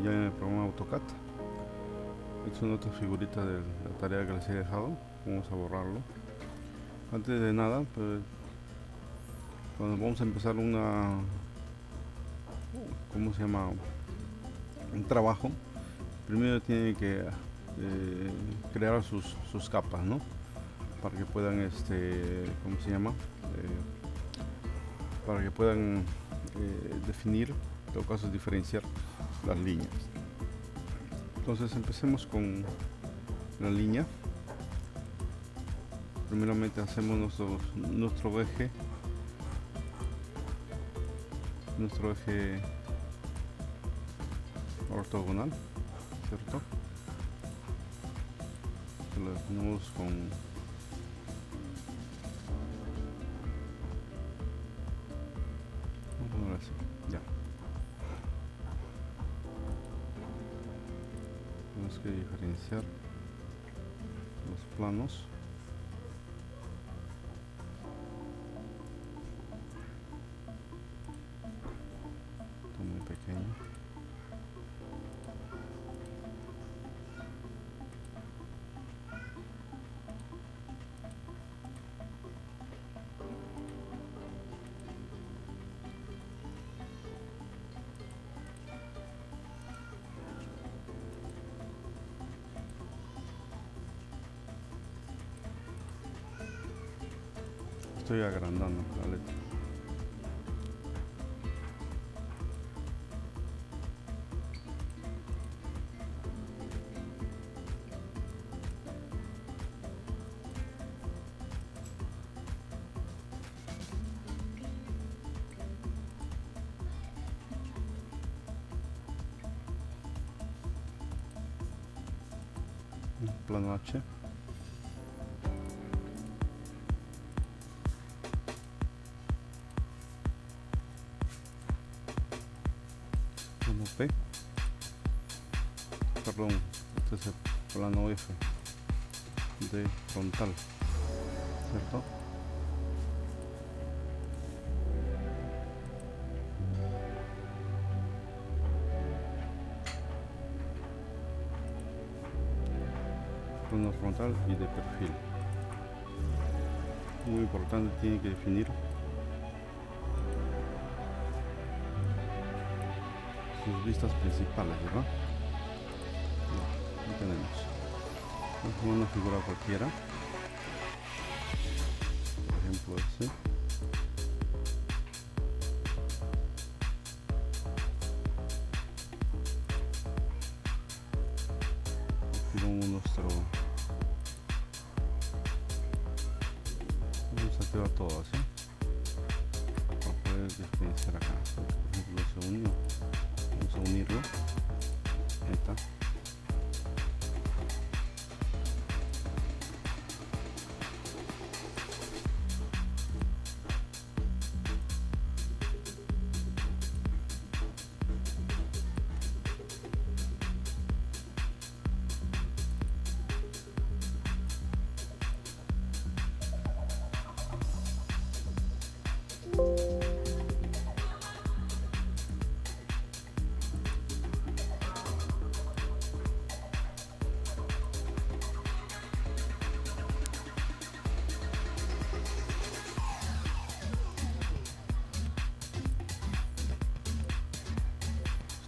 ya en el programa AutoCAD. Esta es una otra figurita de la tarea que les he dejado. Vamos a borrarlo. Antes de nada, pues, cuando vamos a empezar ¿cómo se llama? Un trabajo, primero tiene que crear sus capas, ¿no? Para que puedan, ¿cómo se llama? Para que puedan definir, en todo caso diferenciar las líneas. Entonces empecemos con la línea. Primeramente hacemos nuestro eje ortogonal, ¿cierto? Lo definimos así, ya. Tenemos que diferenciar los planos. Está muy pequeño. Estoy agrandando la letra. Plano H. Plano P. Perdón, este es el plano F de frontal, ¿cierto? Plano frontal y de perfil. Muy importante, tiene que definir sus vistas principales, ¿verdad? Aquí tenemos una figura cualquiera, por ejemplo este. Vamos a activar todo así para poder diferenciar acá. Por ejemplo, se unió. Vamos a unirlo. Ahí está.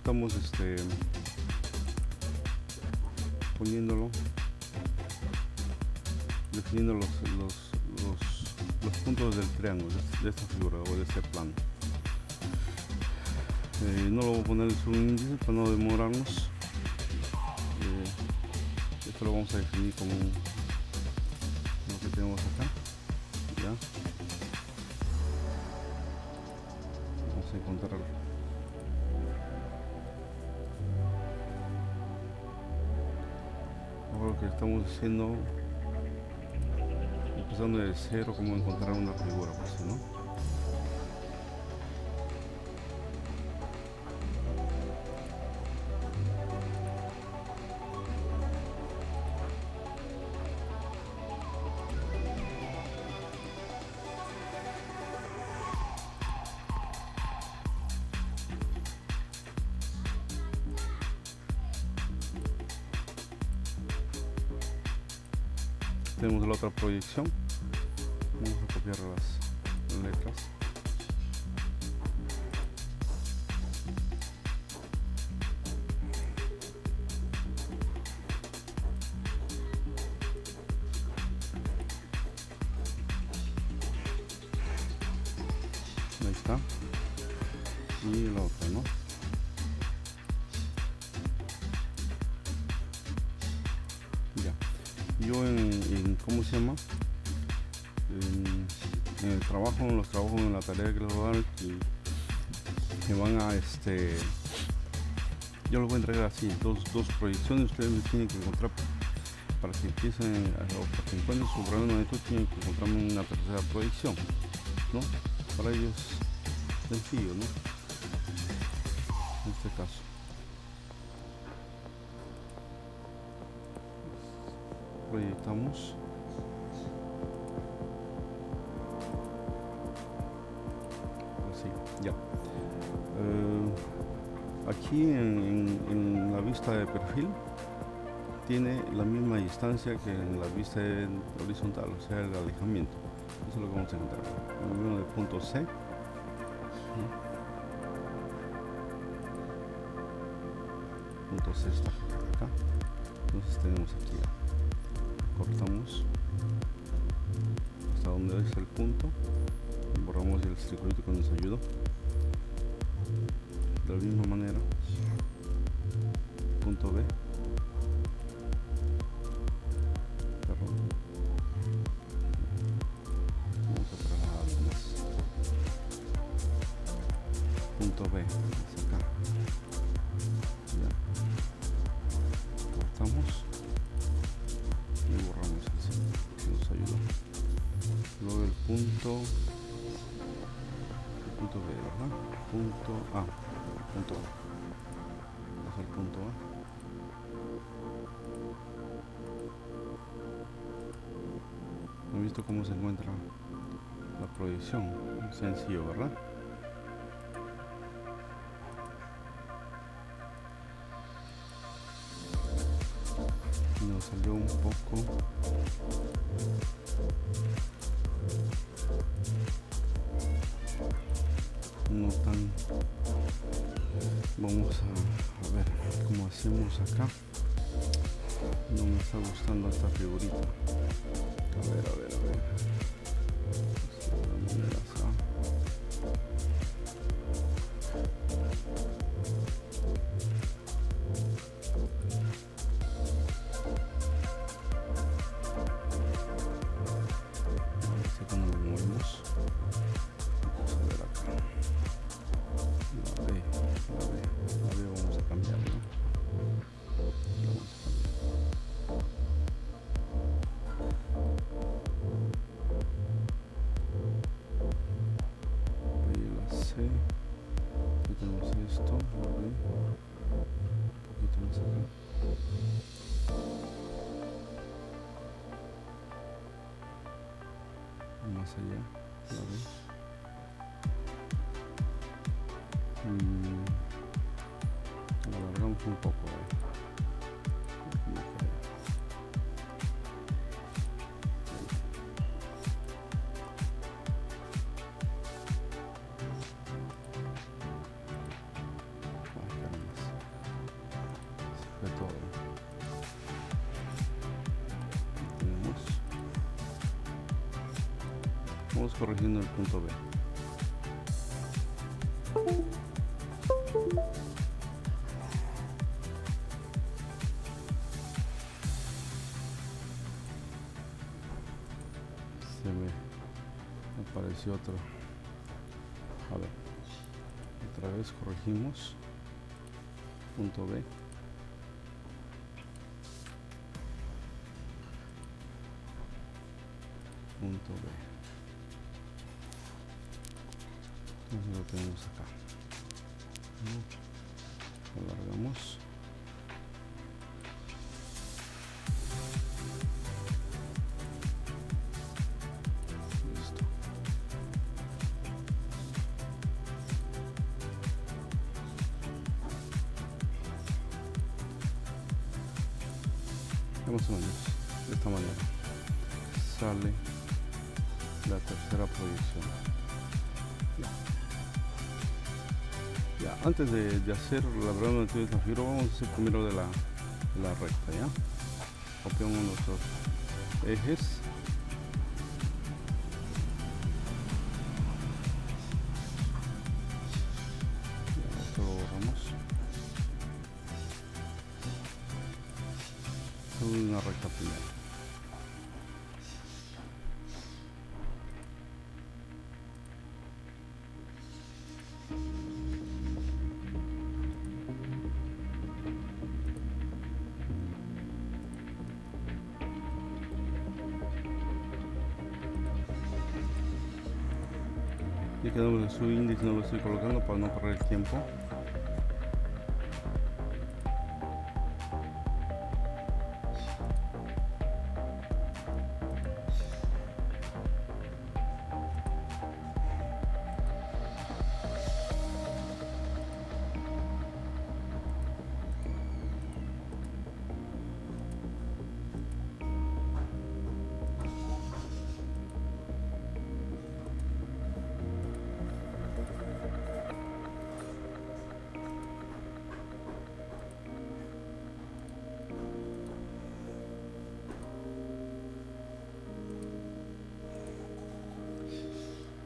estamos poniéndolo, definiendo los puntos del triángulo de esta figura o de este plano. No lo voy a poner en su índice para no demorarnos. Esto lo vamos a definir como lo que tenemos acá. ¿Ya? Vamos a encontrar ahora lo que estamos haciendo, empezando de cero, como encontrar una figura, pues, ¿no? Tenemos la otra proyección. Vamos a copiar las letras. Ahí está. Y la otra, ¿no? Ya. Yo en ¿cómo se llama? En el trabajo, en los trabajos, en la tarea que les voy a dar, que van a yo les voy a entregar así dos proyecciones. Ustedes me tienen que encontrar, para que empiecen o para que encuentren su problema de esto, tienen que encontrarme una tercera proyección, ¿no? Para ellos es sencillo, ¿no? En este caso proyectamos. Así, ya. Aquí en la vista de perfil tiene la misma distancia que en la vista horizontal, o sea, el alejamiento. Eso es lo que vamos a encontrar. Primero del punto C. ¿Sí? Punto C está acá. Entonces tenemos aquí ya. Cortamos hasta donde es el punto, borramos el circulito que nos ayudó. De la misma manera, punto B, perdón, vamos a trasladar más. Punto B es acá, ya, cortamos y borramos el centro que nos ayudó. Luego el punto B, ¿verdad? Punto A, punto A, es el punto A. ¿Han visto cómo se encuentra la proyección? Sencillo, ¿verdad? Nos salió un poco no tan. Vamos a ver cómo hacemos acá. No me está gustando esta figurita. A ver. Cuando lo movemos, vamos a ver acá. La B vamos a cambiar, ¿no? La C, aquí tenemos esto, la B, un poquito más acá. Más allá, la B. Lo alargamos un poco, Vamos corrigiendo el punto B. Se me apareció otro. A ver, otra vez corregimos punto B. Punto B. Entonces lo tenemos acá. Alargamos. Listo. Más o menos de esta manera sale la tercera proyección. Ya, antes de hacer la broma de zafiro, vamos a hacer primero de la recta. Ya copiamos nuestros ejes. Ya, esto lo borramos. Una recta primero. Ya quedamos en su índice, no lo estoy colocando para no perder el tiempo.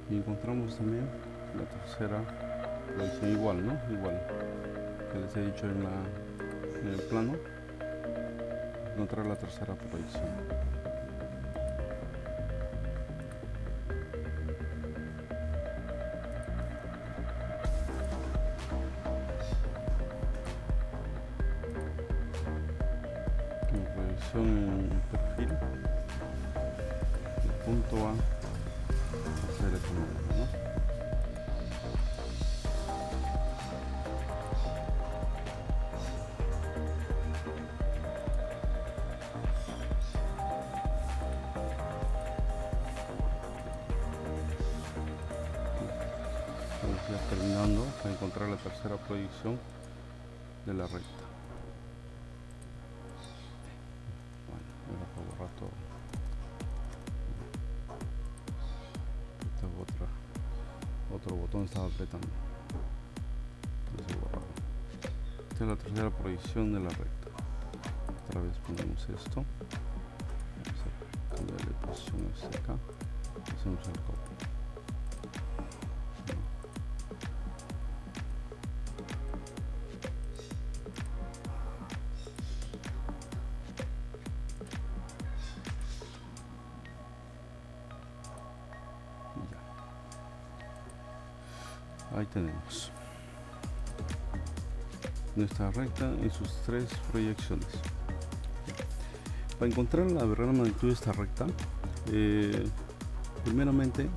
Y encontramos también la tercera proyección igual, ¿no? Igual que les he dicho en el plano, encontrar la tercera proyección. La proyección en perfil, el punto A hacer esta manera, ¿no? Estamos ya terminando para encontrar la tercera proyección de la recta. Bueno, era para borrar todo. Otro botón estaba apretando. Entonces borrado. Esta es la tercera proyección de la recta. Otra vez ponemos esto. Vamos a cambiarle posición hacia acá. Hacemos el copy. Ahí tenemos nuestra recta en sus tres proyecciones. Para encontrar la verdadera magnitud de esta recta, primeramente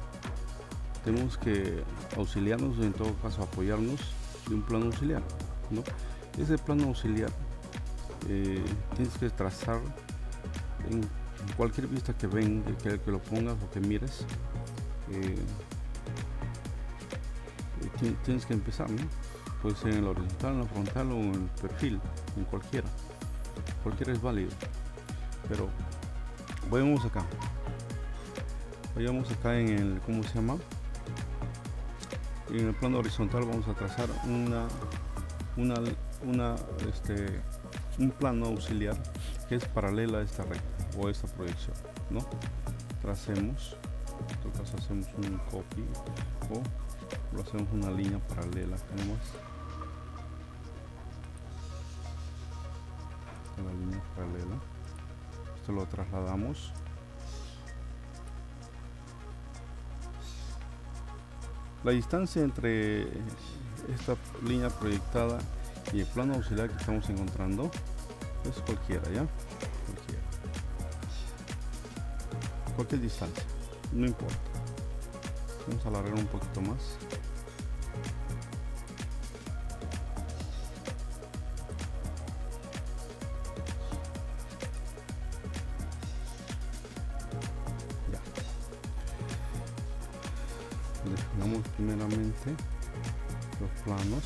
tenemos que auxiliarnos, en todo caso apoyarnos de un plano auxiliar, ¿no? Ese plano auxiliar tienes que trazar en cualquier vista que que lo pongas o que mires. Tienes que empezar, ¿no? Puede ser en la horizontal, en la frontal o en el perfil, en cualquiera es válido, pero vayamos acá en el, ¿cómo se llama? En el plano horizontal vamos a trazar un plano auxiliar que es paralela a esta recta o esta proyección, ¿no? Tracemos En este caso hacemos un copy o lo hacemos una línea paralela acá nomás. La línea paralela, esto lo trasladamos. La distancia entre esta línea proyectada y el plano auxiliar que estamos encontrando es cualquiera, ¿ya? Cualquier distancia, no importa. Vamos a alargar un poquito más. Ya. Dejamos primeramente los planos.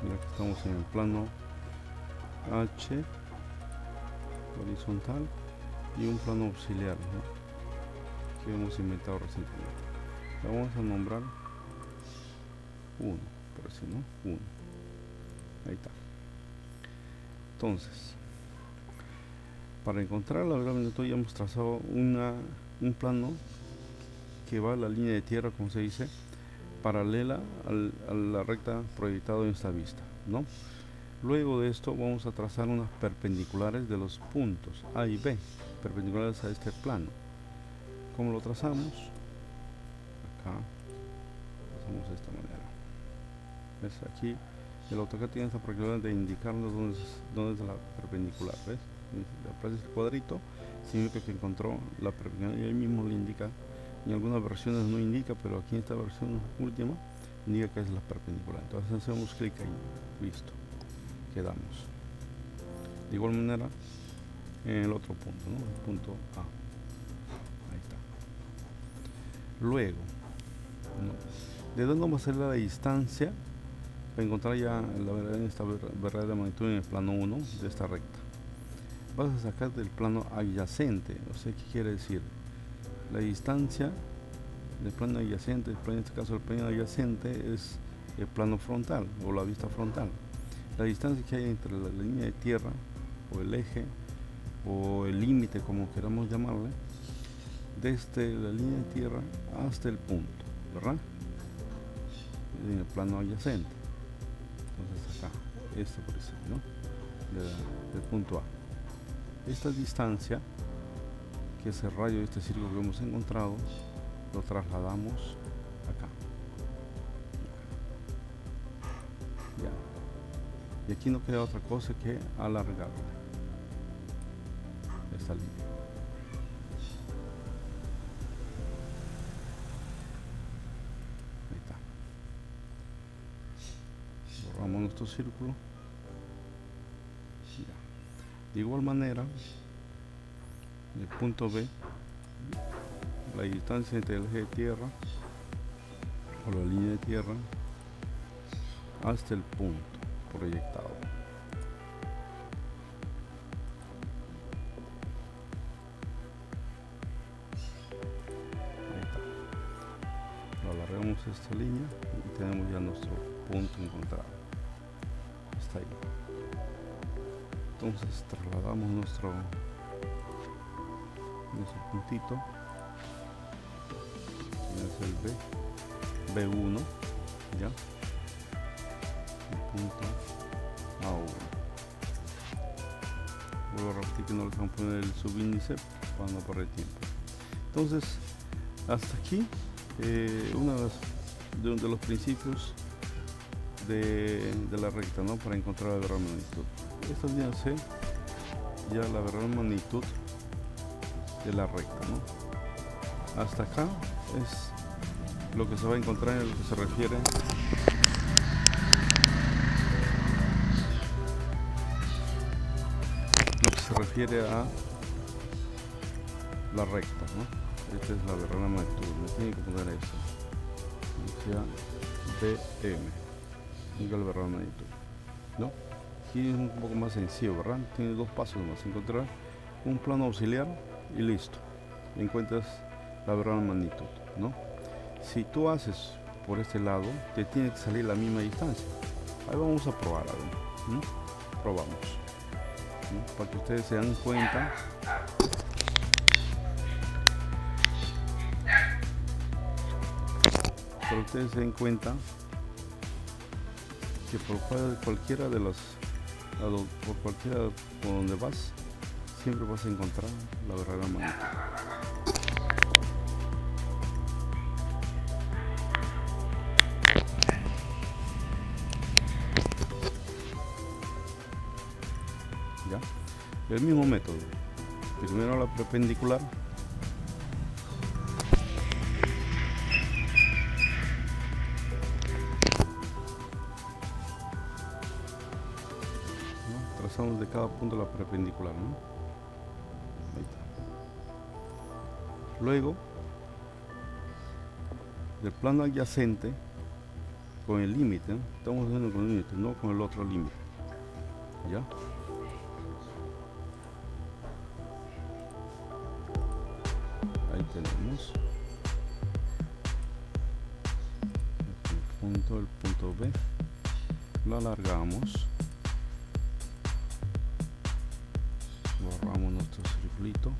Mira que estamos en el plano H horizontal y un plano auxiliar, ¿no? Que hemos inventado recientemente. Le vamos a nombrar 1, por así, ¿no? 1. Ahí está. Entonces, para encontrar la verdad magnitud ya hemos trazado un plano que va a la línea de tierra, como se dice, paralela a la recta proyectada en esta vista, ¿no? Luego de esto vamos a trazar unas perpendiculares de los puntos A y B, perpendiculares a este plano. ¿Cómo lo trazamos? Acá trazamos de esta manera. ¿Ves? Aquí el AutoCAD tiene esta particularidad de indicarnos dónde es la perpendicular. ¿Ves? Aparece el cuadrito, significa que encontró la perpendicular y ahí mismo le indica. En algunas versiones no indica, pero aquí en esta versión última indica que es la perpendicular. Entonces hacemos clic ahí, listo, quedamos. De igual manera en el otro punto, ¿no? El punto A, ahí está. Luego, ¿no? ¿De dónde vamos a hacer la distancia para encontrar ya esta verdadera magnitud en el plano 1 de esta recta? Vas a sacar del plano adyacente. O sea, ¿qué quiere decir? La distancia del plano adyacente, en este caso el plano adyacente es el plano frontal o la vista frontal. La distancia que hay entre la línea de tierra o el eje o el límite, como queramos llamarle, desde la línea de tierra hasta el punto, ¿verdad? En el plano adyacente. Entonces acá, por eso, ¿no? Del punto A. Esta distancia, que es el radio de este círculo que hemos encontrado, lo trasladamos acá. Ya. Y aquí no queda otra cosa que alargar esta línea. Ahí está. Borramos nuestro círculo. Ya. De igual manera, el punto B, la distancia entre el eje de tierra o la línea de tierra hasta el punto proyectado. Ahí está. Lo alargamos esta línea y tenemos ya nuestro punto encontrado. Está ahí. Entonces trasladamos nuestro puntito, es el B1, ya, el punto A1. Vuelvo a repetir que no le vamos a poner el subíndice para no perder tiempo. Entonces, hasta aquí uno de los principios de la recta, ¿no? Para encontrar la verdadera magnitud. Esta viene a ser ya la verdadera magnitud de la recta, ¿no? Hasta acá es lo que se va a encontrar en lo que se refiere a la recta, ¿no? Esta es la verdadera magnitud. Me tiene que poner eso, DM, y la verdadera magnitud, ¿no? Aquí es un poco más sencillo, ¿verdad? Tiene dos pasos más: encontrar un plano auxiliar y listo, encuentras la verdadera magnitud, ¿no? Si tú haces por este lado, te tiene que salir la misma distancia. Ahí vamos a probar, a ver, probamos, ¿no? Para que ustedes se den cuenta Pero ustedes se den cuenta que por cualquiera de las, por cualquiera por donde vas, siempre vas a encontrar la verdadera magnitud. ¿Ya? El mismo método. Primero la perpendicular. ¿No? Trazamos de cada punto la perpendicular, ¿no? Ahí está. Luego, del plano adyacente con el límite, ¿no? Estamos haciendo con el límite, no con el otro límite. ¿Ya? Ahí tenemos el punto B, lo alargamos, borramos nuestro circulito,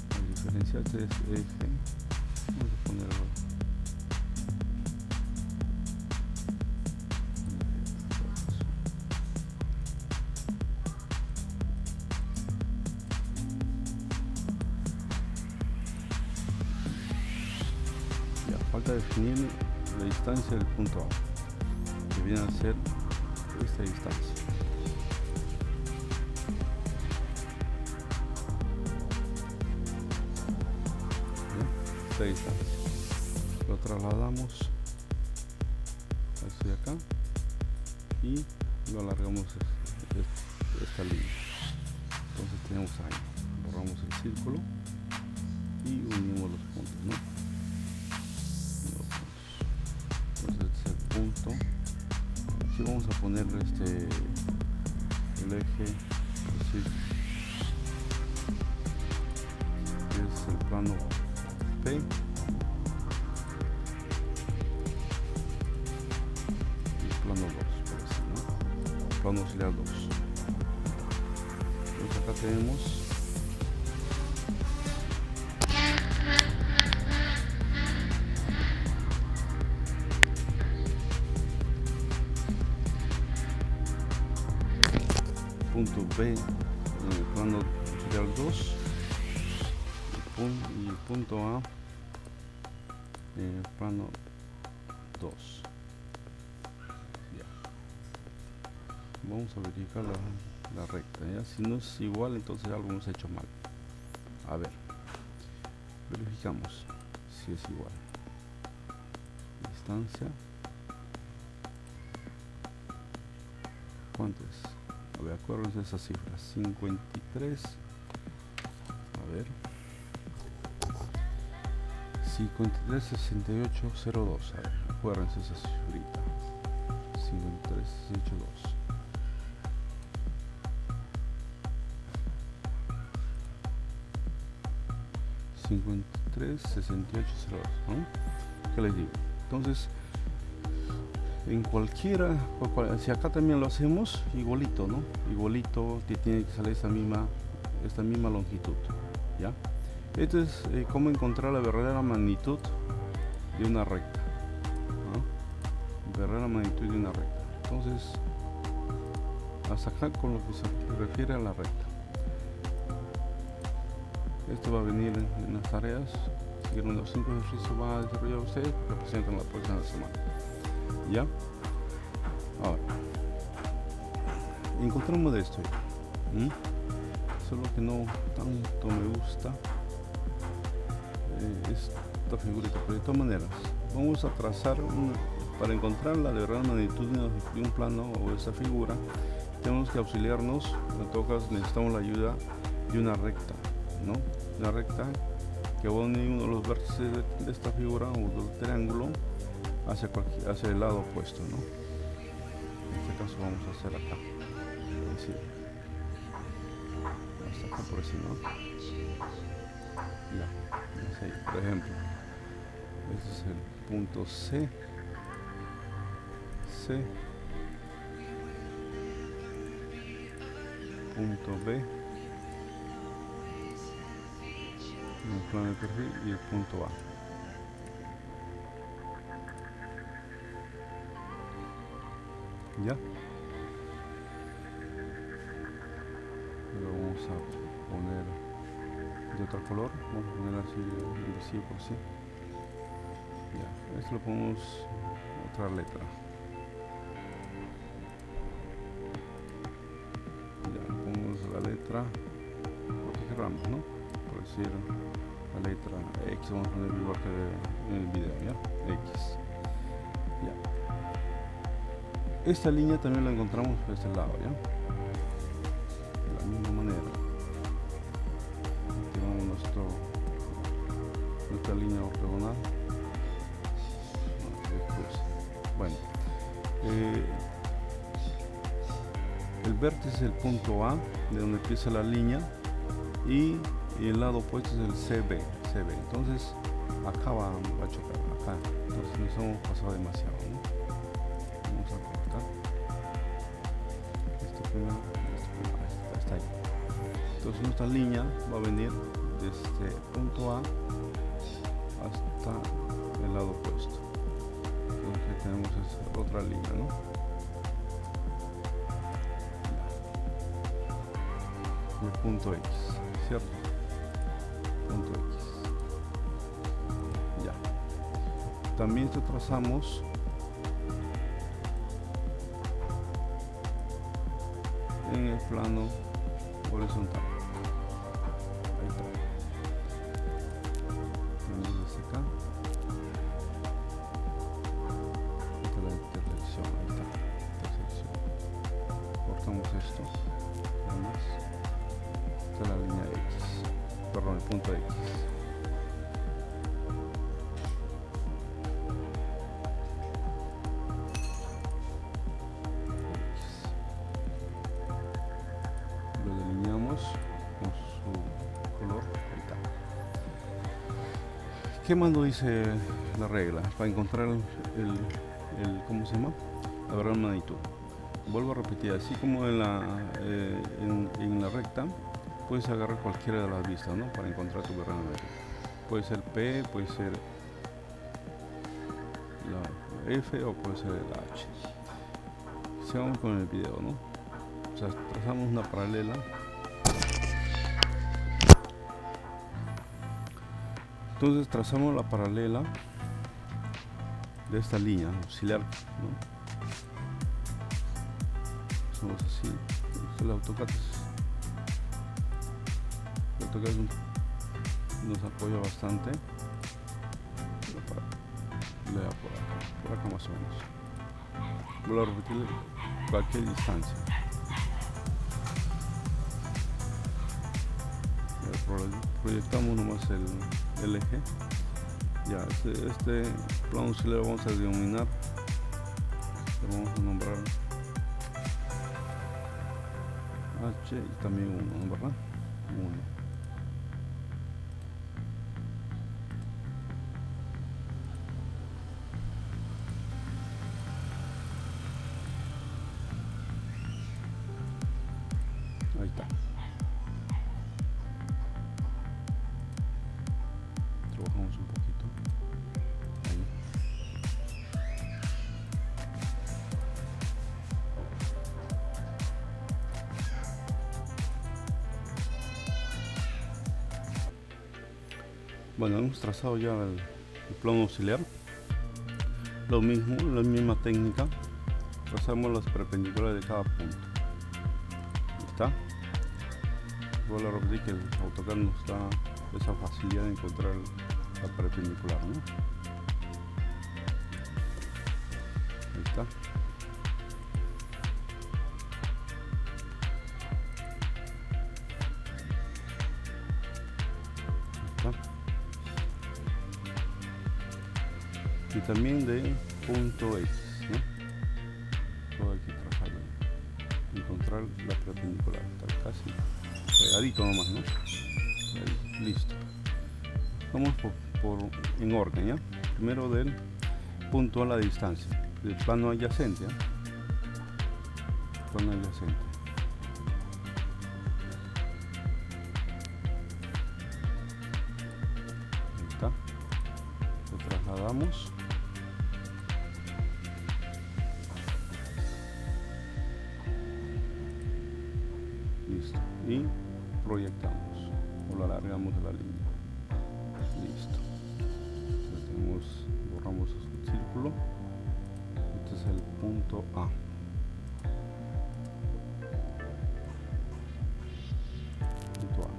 la diferencia es eje, vamos a ponerlo. Falta definir la distancia del punto A, que viene a ser esta distancia. ¿Bien? Esta distancia. Lo trasladamos a esto de acá y lo alargamos esta línea. Entonces tenemos ahí, borramos el círculo y unimos los puntos, ¿no? Punto. Aquí vamos a poner el eje, así, que es el plano P, y el plano 2, por así, ¿no? Plano auxiliar 2. Entonces acá tenemos punto B en el plano auxiliar 2 y el punto A en el plano 2. Ya. Vamos a verificar la recta, ¿ya? Si no es igual, entonces algo hemos hecho mal. A ver, verificamos si es igual. Distancia, ¿cuánto es? A ver, acuérdense esas cifras. 53. A ver. 53, 68, 02. A ver, acuérdense esa cifrita. 53, 68, 2. $53, 68, 02, ¿no? ¿Qué les digo? Entonces, en cualquiera, si acá también lo hacemos igualito, ¿no? Igualito que tiene que salir esta misma longitud, ¿ya? Esto es cómo encontrar la verdadera magnitud de una recta, ¿no? Verdadera magnitud de una recta. Entonces, hasta acá con lo que se refiere a la recta. Esto va a venir en las tareas. Si los 5 ejercicios van a desarrollar ustedes, lo presentan la próxima semana. ¿Ya? Ahora, encontramos de esto. Solo que no tanto me gusta esta figurita, pero de todas maneras vamos a trazar para encontrar la verdadera magnitud de un plano o de esta figura. Tenemos que auxiliarnos, en todo caso necesitamos la ayuda de una recta, ¿no? Una recta que va a unir uno de los vértices de esta figura o del triángulo hacia el lado opuesto, ¿no? En este caso vamos a hacer acá, así, hasta acá por así, ¿no? Ya, así, por ejemplo, este es el punto C, punto B, el plano de perfil y el punto A. Ya. Lo vamos a poner de otro color. Vamos a poner así invisible por sí. Ya. Esto lo ponemos otra letra. Ya, ponemos la letra ramos, ¿no? Por decir la letra X, vamos a poner igual que en el video, ¿ya? X. Ya. Esta línea también la encontramos por este lado, ¿ya? De la misma manera. Tenemos nuestra línea ortogonal. Bueno. El vértice es el punto A, de donde empieza la línea, y el lado opuesto es el CB. Entonces acá va a chocar, acá. Entonces nos hemos pasado demasiado, ¿no? Vamos a cortar esto primero, hasta ahí. Entonces nuestra línea va a venir desde punto A hasta el lado opuesto. Entonces tenemos otra línea, ¿no? Y el punto X, ¿cierto? Punto X. Ya. También esto trazamos en el plano horizontal. Ahí está. Tenemos desde acá. Esta es la intersección. Ahí está. Intersección. Cortamos esto. Además. Esta es la línea X, perdón, el punto X. Lo delineamos con su color. Ahí está. ¿Qué más nos dice la regla? Para encontrar ¿cómo se llama? La verdadera magnitud. Vuelvo a repetir, así como en la recta, puedes agarrar cualquiera de las vistas, ¿no? Para encontrar tu verdadera magnitud. Puede ser P, puede ser la F o puede ser la H. Sigamos con el video, ¿no? O sea, trazamos una paralela. Entonces trazamos la paralela de esta línea auxiliar, ¿no? Hacemos así. El AutoCAD nos apoya bastante. Lea por acá más o menos. Vuelvo a repetir cualquier distancia. Proyectamos nomás el eje. Ya, este plano auxiliar lo vamos a denominar, lo vamos a nombrar H y también 1, ¿verdad? 1. Ahí está. Trabajamos un poquito. Ahí. Bueno, hemos trazado ya el plano auxiliar. Lo mismo, la misma técnica. Trazamos las perpendiculares de cada punto. Ahí está. Vuelvo a repetir que el AutoCAD nos da esa facilidad de encontrar la perpendicular, ¿no? Ahí está. Y también de punto X, ¿no? Todo hay que trabajarlo, encontrar la perpendicular, está casi pegadito nomás, ¿no? Ahí, listo. Vamos en orden, ¿ya? Primero del punto a la distancia, del plano adyacente, ¿ya? Plano adyacente. trasladamos. Listo. Y proyectamos o lo alargamos de la línea. Listo. Borramos el círculo. Este es el punto A. Punto A.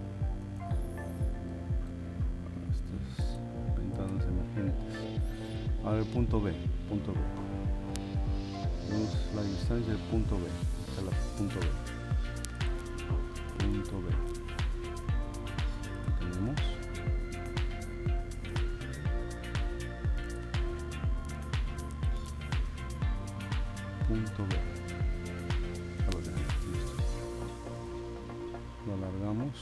Estas ventanas emergentes. Ahora el punto B. Punto B. Tenemos la distancia del punto B. Esta es la punto B. Punto B. Tenemos punto B. Ya lo tenemos, listo. Lo alargamos.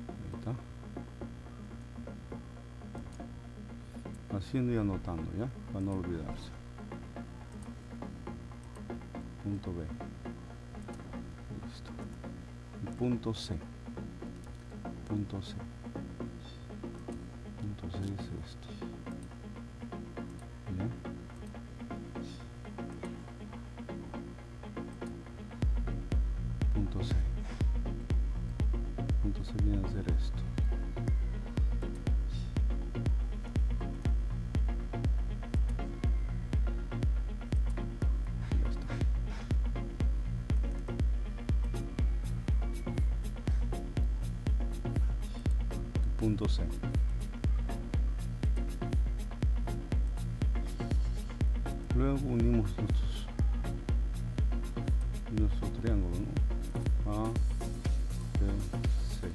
Ahí está. Haciendo y anotando, ¿ya? Para no olvidarse. Punto B. Listo. Y punto C. Punto C. Punto C es esto. ¿Ya? Punto C. Punto C viene a ser esto. Ya está. Punto C. Luego unimos nuestro triángulo, ¿no? A, B, C,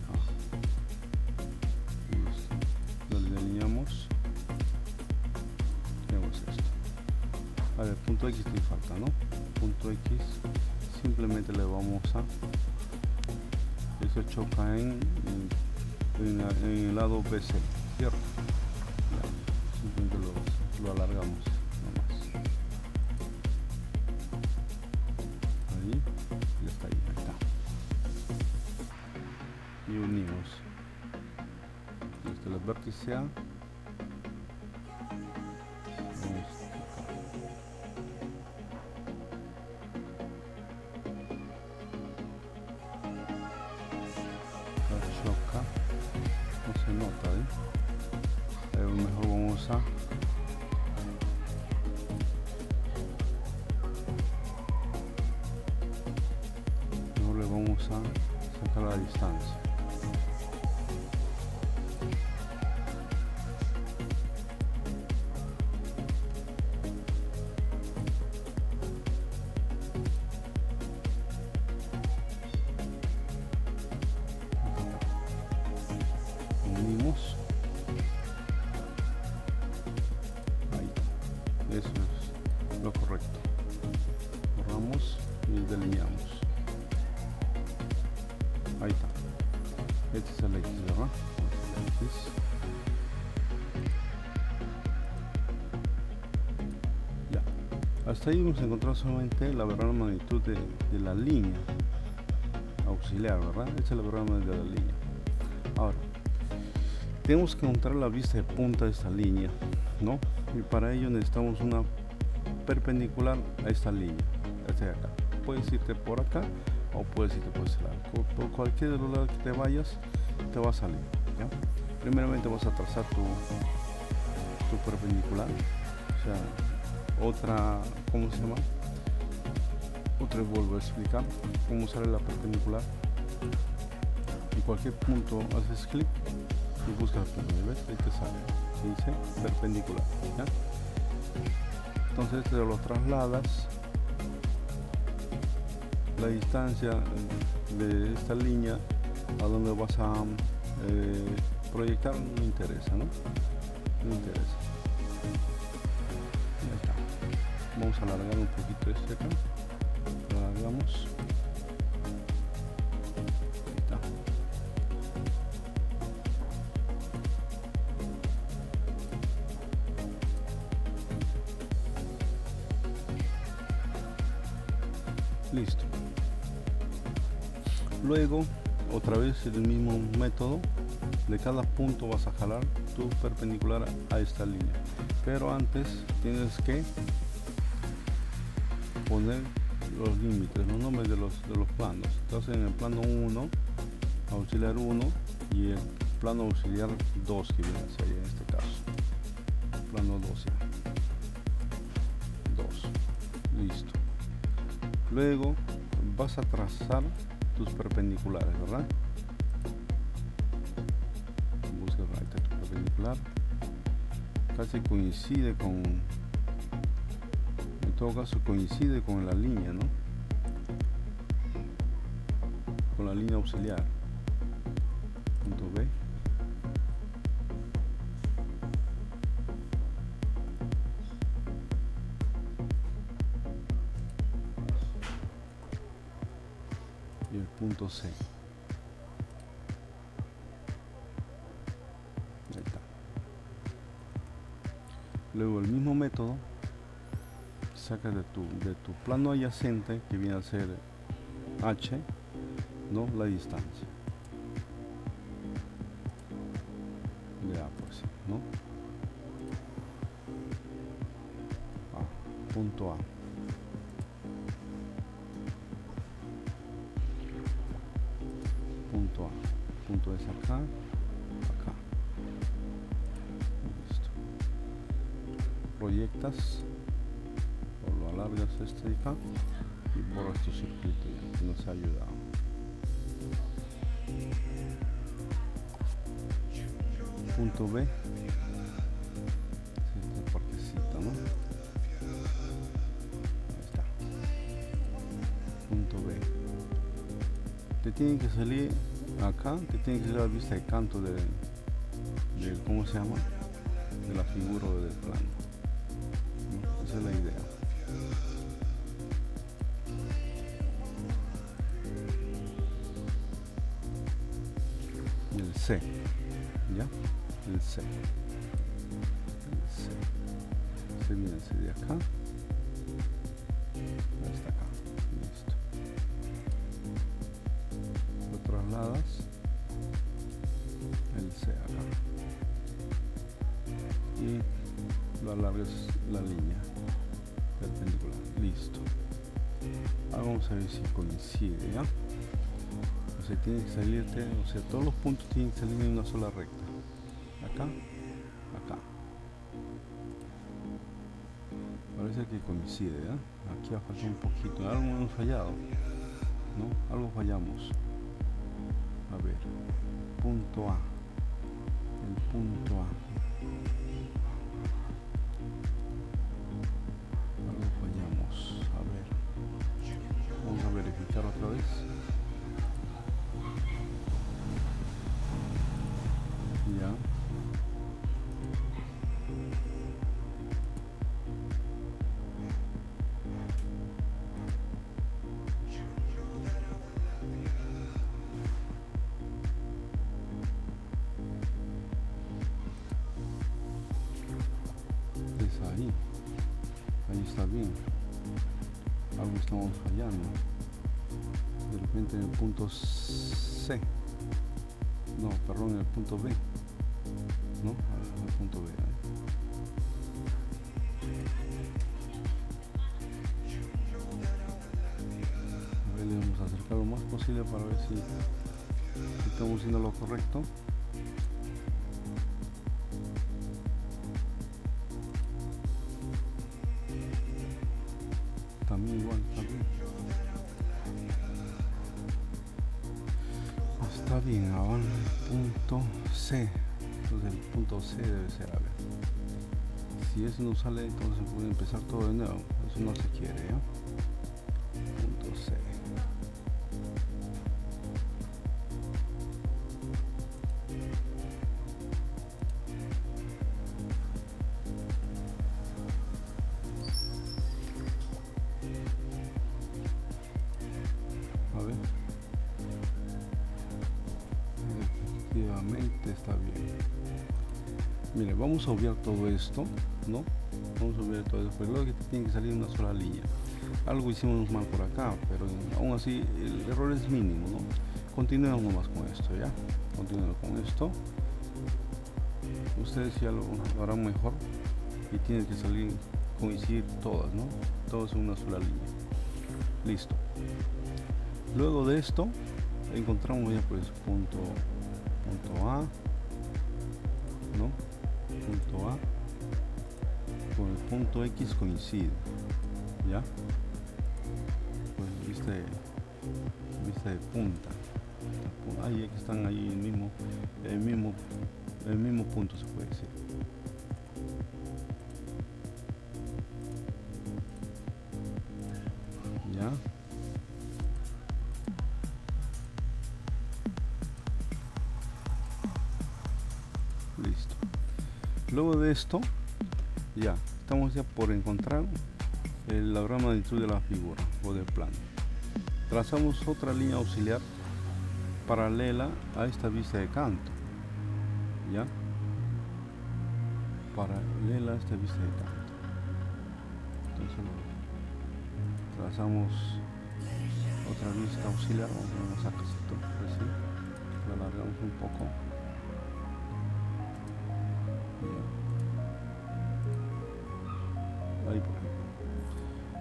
A. Listo. Lo delineamos. Tenemos esto. A ver, punto X te falta, ¿no? Punto X, simplemente le vamos a... Eso choca en el lado BC, ¿cierto? Ya, simplemente lo alargamos. Ya está ahí, ahí está. Y unimos. Desde el vértice A. Choca. No se nota, ¿eh? Pero mejor vamos a... Vamos a sacar la distancia. Unimos. Ahí. Eso es lo correcto. Borramos y delineamos. Ahí está. Este es el X, ¿verdad? El X. Ya. Hasta ahí hemos encontrado solamente la verdadera magnitud de la línea auxiliar, ¿verdad? Esta es la verdadera magnitud de la línea. Ahora, tenemos que encontrar la vista de punta de esta línea, ¿no? Y para ello necesitamos una perpendicular a esta línea. Esta de acá. Puedes irte por acá o puedes irte por ese lado. Por cualquier de los lados que te vayas, te va a salir, ¿ya? Primeramente vas a trazar tu perpendicular, o sea, otra, ¿cómo se llama? Otra vez vuelvo a explicar cómo sale la perpendicular. En cualquier punto haces clic y buscas el punto, ¿ves? Ahí te sale, se dice perpendicular, ¿ya? Entonces te lo trasladas. La distancia de esta línea a donde vas a proyectar no interesa, ¿no? No interesa. Ya está. Vamos a alargar un poquito este acá. Lo alargamos. Ahí está. Listo. Luego, otra vez el mismo método, de cada punto vas a jalar tu perpendicular a esta línea, pero antes tienes que poner los límites, los nombres de los planos. Entonces en el plano 1, auxiliar 1, y el plano auxiliar 2, que viene hacia allá en este caso, plano 2 ya. 2, listo. Luego vas a trazar tus perpendiculares, ¿verdad? Busca tu perpendicular, casi coincide con, en todo caso coincide con la línea, ¿no? Con la línea auxiliar. Punto B. Y el punto C. Ahí está. Luego el mismo método, saca de tu plano adyacente, que viene a ser H, ¿no? La distancia de A, pues, ¿no? Punto A. Punto A. Punto es acá, acá. Listo. Proyectas o lo alargas este de acá y borras tu circuito ya, que nos ha ayudado. Punto B. Esta partecita, ¿no? Ahí está. Punto B. Te tiene que salir acá, te tiene que salir la vista de canto de ¿cómo se llama? De la figura o del plano, ¿no? Esa es la idea. Y el C, ¿ya? El C. El C. Se viene de acá hasta acá. Listo. Lo trasladas, el C acá, y lo alargas la línea perpendicular. Listo. Ahora vamos a ver si coincide, ¿ya? O sea, tiene que salirte, o sea, todos los puntos tienen que salir en una sola recta. Acá, acá. Parece que coincide, ¿ya? Aquí ha faltado un poquito, algo hemos fallado, ¿no? Algo fallamos. A ver, punto A, el punto A. Algo fallamos, a ver. Vamos a verificar otra vez. Ya. Ahí está bien, algo estamos fallando. De repente en el punto C, no, perdón, en el punto B, ¿no? En el punto B, A ver, le vamos a acercar lo más posible para ver si estamos haciendo lo correcto. También igual, también. Está bien, ahora el punto C. Entonces el punto C debe ser, a ver. Si eso no sale, entonces puede empezar todo de nuevo. Eso no se quiere, ¿ya? Punto C. A ver. Efectivamente está bien. Mire, vamos a obviar todo esto, ¿no? Vamos a obviar todo esto, pero luego que tiene que salir una sola línea. Algo hicimos mal por acá, pero aún así el error es mínimo, ¿no? continuemos nomás con esto, ya. Continuemos con esto. Ustedes ya lo harán mejor y tienen que coincidir todas, ¿no? Todas en una sola línea. Listo. Luego de esto encontramos ya pues punto A, ¿no? Punto A con el punto X coincide, ¿ya? Pues vista de punta. Ahí que están ahí el mismo punto, se puede decir. ¿Ya? Listo. Luego de esto, ya estamos ya por encontrar la gran magnitud de la figura o del plano. Trazamos otra línea auxiliar paralela a esta vista de canto, ya, paralela a esta vista de canto. Entonces trazamos otra vista auxiliar, vamos a casito, así, la alargamos un poco. Ahí por ejemplo.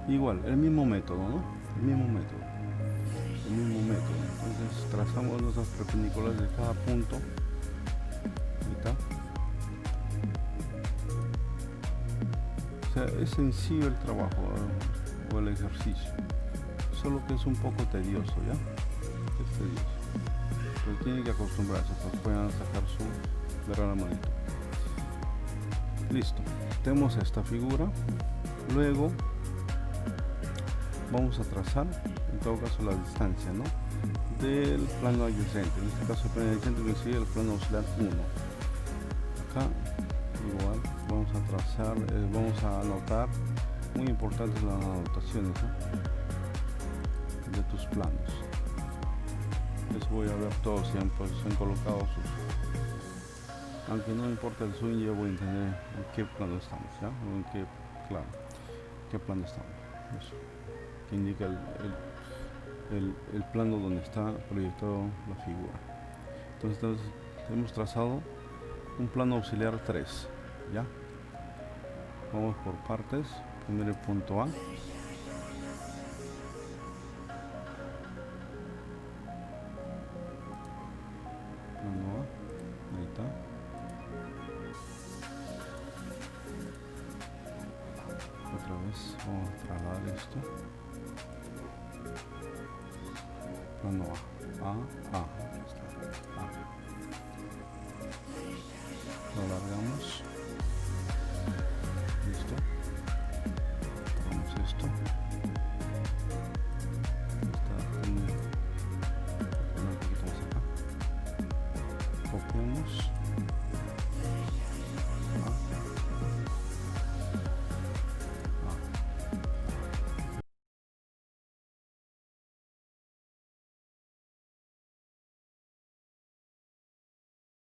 Igual, el mismo método, ¿no? El mismo método. Entonces trazamos nuestras perpendiculares de cada punto. Ahí está. O sea, es sencillo el trabajo o el ejercicio. Solo que es un poco tedioso, ¿ya? Es tedioso. Pero tienen que acostumbrarse para que puedan sacar su verdadera magnitud. Listo. Tenemos esta figura. Luego vamos a trazar en todo caso la distancia, ¿no? Del plano adyacente. En este caso el plano adyacente coincide el plano auxiliar 1. Acá igual vamos a trazar, vamos a anotar, muy importantes las anotaciones, ¿no? De tus planos. Les voy a ver todos siempre se han colocado sus, aunque no importa el swing, yo voy a entender en qué plano estamos, ¿ya? O en qué, claro, qué plano estamos. Eso, que indica el plano donde está proyectado la figura. Entonces hemos trazado un plano auxiliar 3, ¿ya? Vamos por partes. Primero el punto A. Plano A. Ahí está. Otra vez vamos a trasladar esto. Plano A. A. Ahí está. A. Lo alargamos.